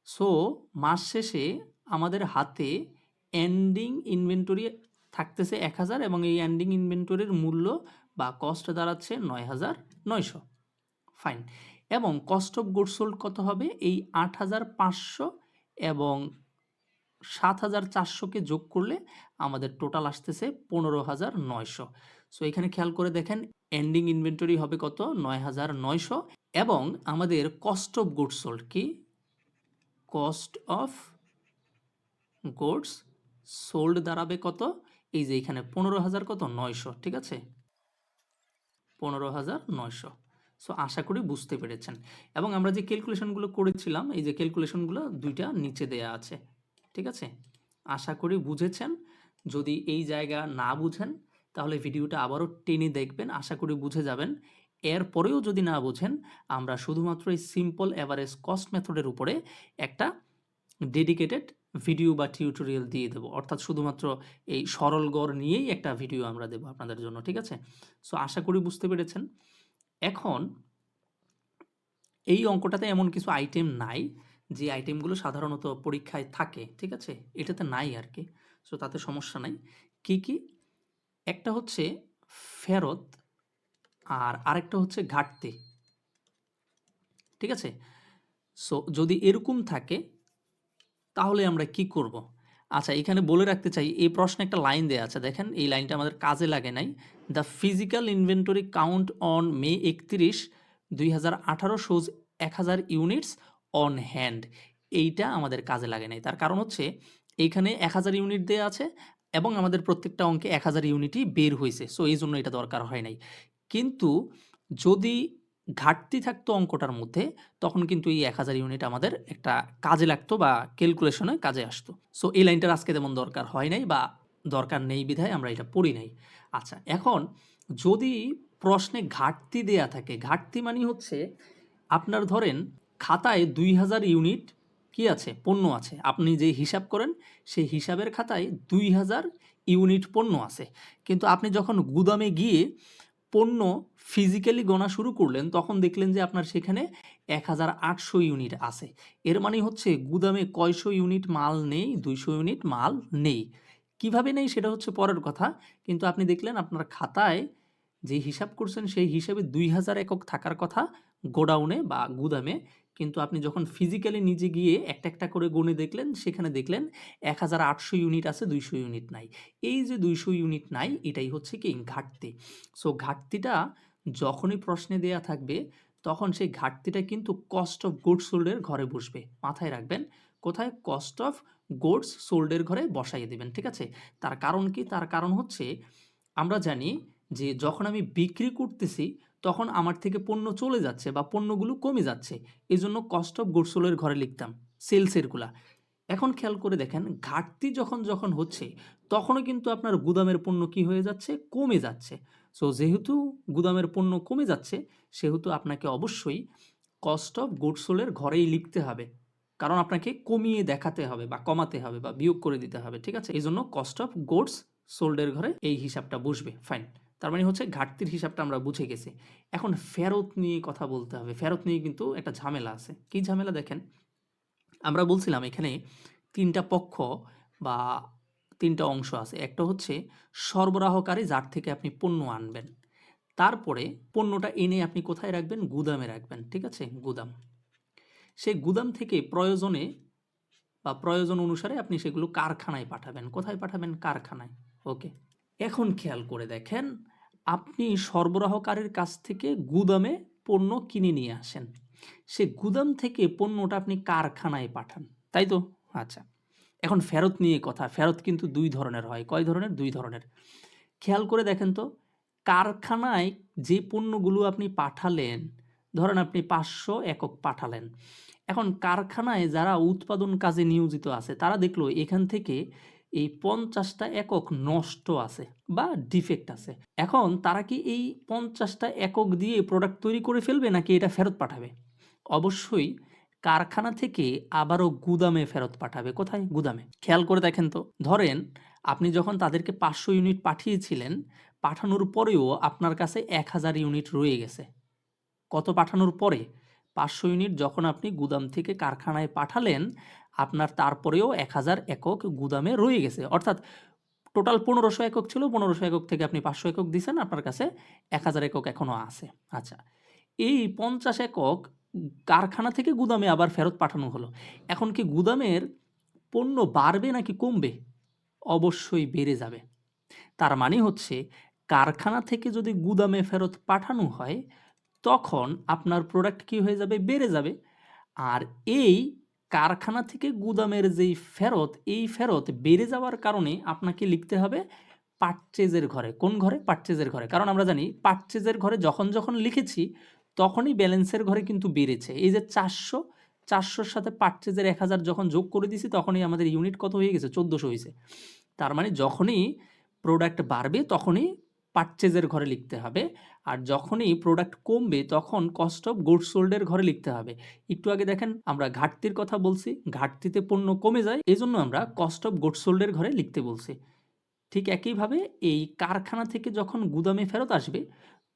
সো মাস শেষে আমাদের হাতে এন্ডিং ইনভেন্টরি থাকতেছে 1000 এবং এই এন্ডিং ইনভেন্টরির মূল্য বা কস্ট দাঁড়াচ্ছে 9,900। ফাইন। এবং কস্ট অফ গুডস সোল্ড কত হবে? এই 8,500 এবং 7,400-কে যোগ করলে আমাদের টোটাল আসতেছে 15,900। সো এখানে খেয়াল করে দেখেন এন্ডিং ইনভেন্টরি হবে কত? 9,900 এবং আমাদের কস্ট অফ গুডস সোল্ড কি? কস্ট অফ গুডস সোল্ড দাঁড়াবে কত? এই যে এখানে 15,000 কত? 900, ঠিক আছে? 15,900। সো আশা করি বুঝতে পেরেছেন। এবং আমরা যে ক্যালকুলেশনগুলো করেছিলাম, এই যে ক্যালকুলেশনগুলো দুইটা নিচে দেয়া আছে, ঠিক আছে? আশা করি বুঝেছেন। যদি এই জায়গা না বুঝেন তাহলে ভিডিওটা আবারও টেনে দেখবেন, আশা করি বুঝে যাবেন। এরপরেও যদি না বুঝেন, আমরা শুধুমাত্র এই সিম্পল এভারেজ কস্ট মেথডের উপরে একটা ডেডিকেটেড ভিডিও বা টিউটোরিয়াল দিয়ে দেবো, অর্থাৎ শুধুমাত্র এই সরল গড় নিয়েই একটা ভিডিও আমরা দেবো আপনাদের জন্য, ঠিক আছে? সো আশা করি বুঝতে পেরেছেন। এখন এই অঙ্কটাতে এমন কিছু আইটেম নাই যে আইটেমগুলো সাধারণত পরীক্ষায় থাকে, ঠিক আছে? এটাতে নাই আর কি। সো তাতে সমস্যা নাই। কি কি? একটা হচ্ছে ফেরত আর আরেকটা হচ্ছে ঘাটতি, ঠিক আছে? সো যদি এরকম থাকে তাহলে আমরা কি করব? আচ্ছা, এখানে বলে রাখতে চাই এই প্রশ্নে একটা লাইন দেয়া আছে। দেখেন এই লাইনটা আমাদের কাজে লাগে নাই। The physical inventory count on May ৩১, ২০১৮ shows ১,০০০ units on hand. এইটা আমাদের কাজে লাগে নাই। তার কারণ হচ্ছে এইখানে ১,০০০ ইউনিট দেয়া আছে এবং আমাদের প্রত্যেকটা অঙ্কে ১,০০০ ইউনিটই বের হইছে। সো এইজন্য এটা দরকার হয় নাই। কিন্তু যদি ঘাটতি থাকতো অঙ্কটার মধ্যে, তখন কিন্তু এই ১,০০০ ইউনিট আমাদের একটা কাজে লাগতো বা ক্যালকুলেশনে কাজে আসতো। সো এই লাইনটার আজকে তেমন দরকার হয় নাই বা দরকার নেই বিধায় আমরা এটা পড়ি নাই। আচ্ছা, এখন যদি প্রশ্নে ঘাটতি দেয়া থাকে, ঘাটতি মানে হচ্ছে আপনার ধরেন খাতায় ২,০০০ ইউনিট কি আছে? পণ্য আছে। আপনি যে হিসাব করেন সেই হিসাবের খাতায় ২,০০০ ইউনিট পণ্য আছে। কিন্তু আপনি যখন গুদামে গিয়ে পণ্য ফিজিক্যালি গণা শুরু করলেন, তখন দেখলেন যে আপনার সেখানে ১,৮০০ ইউনিট আছে। এর মানে হচ্ছে গুদামে কয়শো ইউনিট মাল নেই? ২০০ ইউনিট মাল নেই। কিভাবে নেই সেটা হচ্ছে পরের কথা। কিন্তু আপনি দেখলেন আপনার খাতায় যে হিসাব করছেন সেই হিসাবে ২,০০০ একক থাকার কথা গোডাউনে বা গুদামে। কিন্তু আপনি যখন ফিজিক্যালি নিজে গিয়ে একটা, একটা করে গুণে দেখলেন, সেখানে দেখলেন ১,৮০০ ইউনিট আছে, ২০০ ইউনিট নাই। এই যে ২০০ ইউনিট নাই, এটাই হচ্ছে কি ঘাটতি। সো ঘাটতিটা যখনই প্রশ্নে দেয়া থাকবে, তখন সেই ঘাটতিটা কিন্তু কস্ট অফ গুডস সোল্ড এর ঘরে বসবে। মাথায় রাখবেন, কোথায়? কস্ট অফ গুডস সোল্ড এর ঘরে বসাইয়ে দিবেন। ঠিক আছে? তার কারণ কি? তার কারণ হচ্ছে আমরা জানি যে যখন আমি বিক্রি করতেছি, তখন আমার থেকে পণ্য চলে যাচ্ছে বা পণ্যগুলো কমে যাচ্ছে। এজন্য কস্ট অফ গুডস সোল্ড এর ঘরে লিখতাম সেলসেরগুলা। এখন খেয়াল করে দেখেন, ঘাটতি যখন হচ্ছে, তখনও কিন্তু আপনার গুদামের পণ্য কি হয়ে যাচ্ছে? কমে যাচ্ছে। সো যেহেতু গুদামের পণ্য কমে যাচ্ছে, সেহেতু আপনাকে অবশ্যই কস্ট অফ গুডস সোল্ড এর ঘরেই লিখতে হবে। কারণ আপনাকে কমিয়ে দেখাতে হবে বা কমাতে হবে বা বিয়োগ করে দিতে হবে। ঠিক আছে? এজন্য কস্ট অফ গুডস সোল্ড এর ঘরে এই হিসাবটা বসবে। ফাইন। তার মানে হচ্ছে ঘাটতির হিসাবটা আমরা বুঝে গেছি। এখন ফেরত নিয়ে কথা বলতে হবে। ফেরত নিয়ে কিন্তু একটা ঝামেলা আছে। কি ঝামেলা? দেখেন, আমরা বলছিলাম এখানে ৩ টা পক্ষ বা ৩ টা অংশ আছে। একটা হচ্ছে সরবরাহকারী, যার থেকে আপনি পণ্য আনবেন। তারপরে পণ্যটা এনে আপনি কোথায় রাখবেন? গুদামে রাখবেন। ঠিক আছে? গুদাম। সেই গুদাম থেকে প্রয়োজনে বা প্রয়োজন অনুসারে আপনি সেগুলো কারখানায় পাঠাবেন। কোথায় পাঠাবেন? কারখানায়। ওকে। এখন খেয়াল করে দেখেন, আপনি সরবরাহকারীর কাছ থেকে গুদামে পণ্য কিনে নিয়ে আসেন। সে গুদাম থেকে পণ্যটা আপনি কারখানায় পাঠান। তাই তো? আচ্ছা। এখন ফেরত নিয়ে কথা। ফেরত কিন্তু ২ ধরনের হয়। কয় ধরনের? ২ ধরনের। খেয়াল করে দেখেন তো, কারখানায় যে পণ্যগুলো আপনি পাঠালেন, ধরেন আপনি ৫০০ একক পাঠালেন। এখন কারখানায় যারা উৎপাদন কাজে নিয়োজিত আছে, তারা দেখলো এখান থেকে এই ৫০টা একক নষ্ট আছে বা ডিফেক্ট আছে। এখন তারা কি এই ৫০টা একক দিয়ে প্রোডাক্ট তৈরি করে ফেলবে নাকি এটা ফেরত পাঠাবে? অবশ্যই কারখানা থেকে আবারও গুদামে ফেরত পাঠাবে। কোথায়? গুদামে। খেয়াল করে দেখেন তো, ধরেন আপনি যখন তাদেরকে ৫০০ ইউনিট পাঠিয়েছিলেন, পাঠানোর পরেও আপনার কাছে ১,০০০ ইউনিট রয়ে গেছে। কত পাঠানোর পরে? ৫০০ ইউনিট যখন আপনি গুদাম থেকে কারখানায় পাঠালেন, আপনার তারপরেও ১,০০০ একক গুদামে রয়ে গেছে। অর্থাৎ টোটাল ১৫০০ একক ছিল, ১৫০০ একক থেকে আপনি ৫০০ একক দিছেন, আপনার কাছে ১,০০০ একক এখনো আছে। আচ্ছা, এই ৫০ একক কারখানা থেকে গুদামে আবার ফেরত পাঠানো হলো। এখন কি গুদামের পণ্য বাড়বে নাকি কমবে? অবশ্যই বেড়ে যাবে। তার মানে হচ্ছে কারখানা থেকে যদি গুদামে ফেরত পাঠানো হয়, তখন আপনার প্রোডাক্ট কি হয়ে যাবে? বেড়ে যাবে। আর এই কারখানা থেকে গুদামের যেই ফেরত, এই ফেরত বেড়ে যাওয়ার কারণে আপনাকে লিখতে হবে পারচেজের ঘরে। কোন ঘরে? পারচেজের ঘরে। কারণ আমরা জানি পারচেজের ঘরে যখন লিখেছি, তখনই ব্যালেন্সের ঘরে কিন্তু বেড়েছে। এই যে ৪০০, ৪০০ র সাথে পারচেজের ১,০০০ যখন যোগ করে দিছি, তখনই আমাদের ইউনিট কত হয়ে গেছে? ১৪০০ হইছে। তার মানে যখনই প্রোডাক্ট বাড়বে, তখনই পারচেজের ঘরে লিখতে হবে। আর যখনই প্রোডাক্ট কমবে, তখন কস্ট অফ গুডস সোল্ড এর ঘরে লিখতে হবে। একটু আগে দেখেন আমরা ঘাটতির কথা বলছি, ঘাটতিতে পণ্য কমে যায়, এজন্য আমরা কস্ট অফ গুডস সোল্ড এর ঘরে লিখতে বলছি। ঠিক একইভাবে এই কারখানা থেকে যখন গুদামে ফেরত আসবে,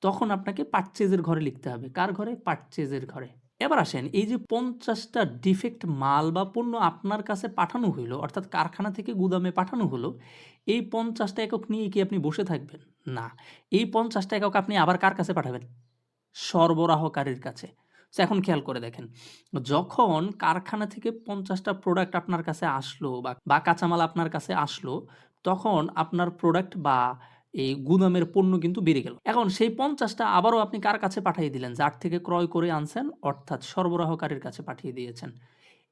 তখন আপনাকে পারচেজের ঘরে লিখতে হবে। কার ঘরে? পারচেজের ঘরে। এবার আসেন, এই যে ৫০টা ডিফেক্ট মাল বা পণ্য আপনার কাছে পাঠানো হইলো, অর্থাৎ কারখানা থেকে গুদামে পাঠানো হলো, এই ৫০টা একক নিয়ে কি আপনি বসে থাকবেন? না। এই ৫০টা একক আপনি আবার কার কাছে পাঠাবেন? সরবরাহকারীর কাছে। তো এখন খেয়াল করে দেখেন, যখন কারখানা থেকে ৫০টা প্রোডাক্ট আপনার কাছে আসলো বা কাঁচামাল আপনার কাছে আসলো, তখন আপনার প্রোডাক্ট বা এই গুদামের পণ্য কিন্তু বেড়ে গেল। এখন সেই ৫০টা আবারও আপনি কার কাছে পাঠিয়ে দিলেন? যার থেকে ক্রয় করে আনছেন, অর্থাৎ সরবরাহকারীর কাছে পাঠিয়ে দিয়েছেন।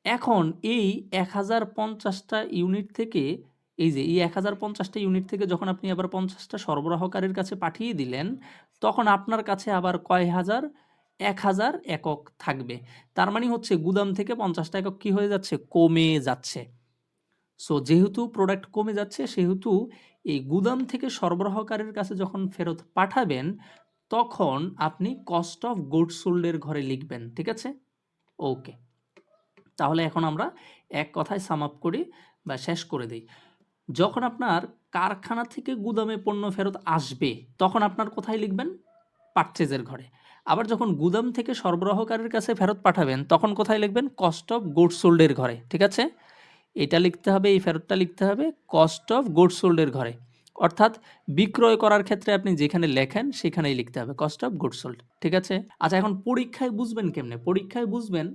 এখন এই ১০৫০টা ইউনিট থেকে, এই যে এই ১০৫০টা ইউনিট থেকে যখন আপনি আবার ৫০টা সরবরাহকারীর কাছে পাঠিয়ে দিলেন, তখন আপনার কাছে আবার কয় হাজার? ১,০০০ একক থাকবে। তার মানে হচ্ছে গুদাম থেকে ৫০টা একক কি হয়ে যাচ্ছে? কমে যাচ্ছে। সো যেহেতু প্রোডাক্ট কমে যাচ্ছে, সেহেতু এই গুদাম থেকে সরবরাহকারীর কাছে যখন ফেরত পাঠাবেন, তখন আপনি কস্ট অফ গুডস সোল্ড এর ঘরে লিখবেন। ঠিক আছে? ওকে। তাহলে এখন আমরা এক কথায় সাম আপ করি বা শেষ করে দেই। যখন আপনার কারখানা থেকে গুদামে পণ্য ফেরত আসবে, তখন আপনার কোথায় লিখবেন? পারচেজের ঘরে। আবার যখন গুদাম থেকে সরবরাহকারীর কাছে ফেরত পাঠাবেন, তখন কোথায় লিখবেন? কস্ট অফ গুডস সোল্ড এর ঘরে। ঠিক আছে? এটা লিখতে হবে, এই ফেরতটা লিখতে হবে কস্ট অফ গুডস সোল্ড এর ঘরে। অর্থাৎ বিক্রয় করার ক্ষেত্রে আপনি যেখানে লেখেন সেখানেই লিখতে হবে কস্ট অফ গুডস সোল্ড। ঠিক আছে? আচ্ছা, এখন পরীক্ষায় বুঝবেন কেমনে? পরীক্ষায় বুঝবেন,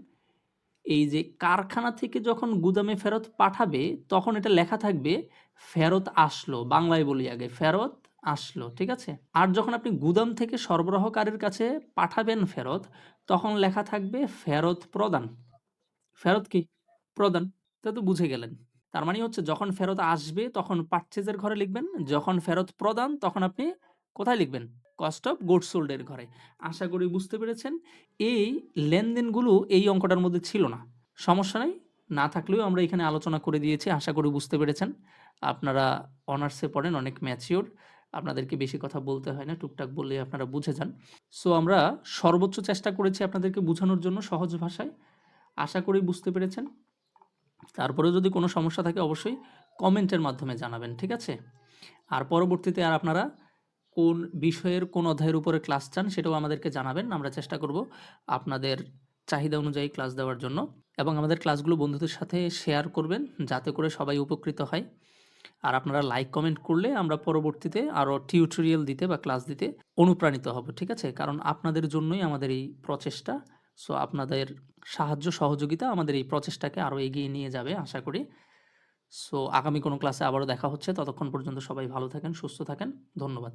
এই যে কারখানা থেকে যখন গুদামে ফেরত পাঠাবে, তখন এটা লেখা থাকবে ফেরত আসলো। বাংলায় বলি আগে, ফেরত আসলো। ঠিক আছে? আর যখন আপনি গুদাম থেকে সরবরাহকারীর কাছে পাঠাবেন ফেরত, তখন লেখা থাকবে ফেরত প্রদান। ফেরত কি? প্রদান। তা তো বুঝে গেলেন। তার মানে হচ্ছে যখন ফেরত আসবে তখন পারচেজের ঘরে লিখবেন, যখন ফেরত প্রদান তখন আপনি কোথায় লিখবেন? কস্ট অফ গুডস সোল্ড এর ঘরে। আশা করি বুঝতে পেরেছেন। এই লেনদেনগুলো এই অঙ্কটার মধ্যে ছিল না। সমস্যা নাই। না থাকলেও আমরা এখানে আলোচনা করে দিয়েছি। আশা করি বুঝতে পেরেছেন। আপনারা অনার্সে পড়েন, অনেক ম্যাচিউর। আপনাদেরকে বেশি কথা বলতে হয় না। টুকটাক বললেই আপনারা বুঝে যান। সো আমরা সর্বোচ্চ চেষ্টা করেছি আপনাদেরকে বুঝানোর জন্য সহজ ভাষায়। আশা করি বুঝতে পেরেছেন। তারপরেও যদি কোনো সমস্যা থাকে অবশ্যই কমেন্টের মাধ্যমে জানাবেন। ঠিক আছে? আর পরবর্তীতে আর আপনারা কোন বিষয়ের কোন অধ্যায়ের উপরে ক্লাস চান সেটাও আমাদেরকে জানাবেন। আমরা চেষ্টা করব আপনাদের চাহিদা অনুযায়ী ক্লাস দেওয়ার জন্য, এবং আমাদের ক্লাসগুলো বন্ধুদের সাথে শেয়ার করবেন যাতে করে সবাই উপকৃত হয়। আর আপনারা লাইক কমেন্ট করলে আমরা পরবর্তীতে আরও টিউটোরিয়াল দিতে বা ক্লাস দিতে অনুপ্রাণিত হব। ঠিক আছে? কারণ আপনাদের জন্যই আমাদের এই প্রচেষ্টা। সো আপনাদের সাহায্য সহযোগিতা আমাদের এই প্রচেষ্টাকে আরও এগিয়ে নিয়ে যাবে আশা করি। সো আগামী কোনো ক্লাসে আবারও দেখা হচ্ছে। ততক্ষণ পর্যন্ত সবাই ভালো থাকেন, সুস্থ থাকেন। ধন্যবাদ।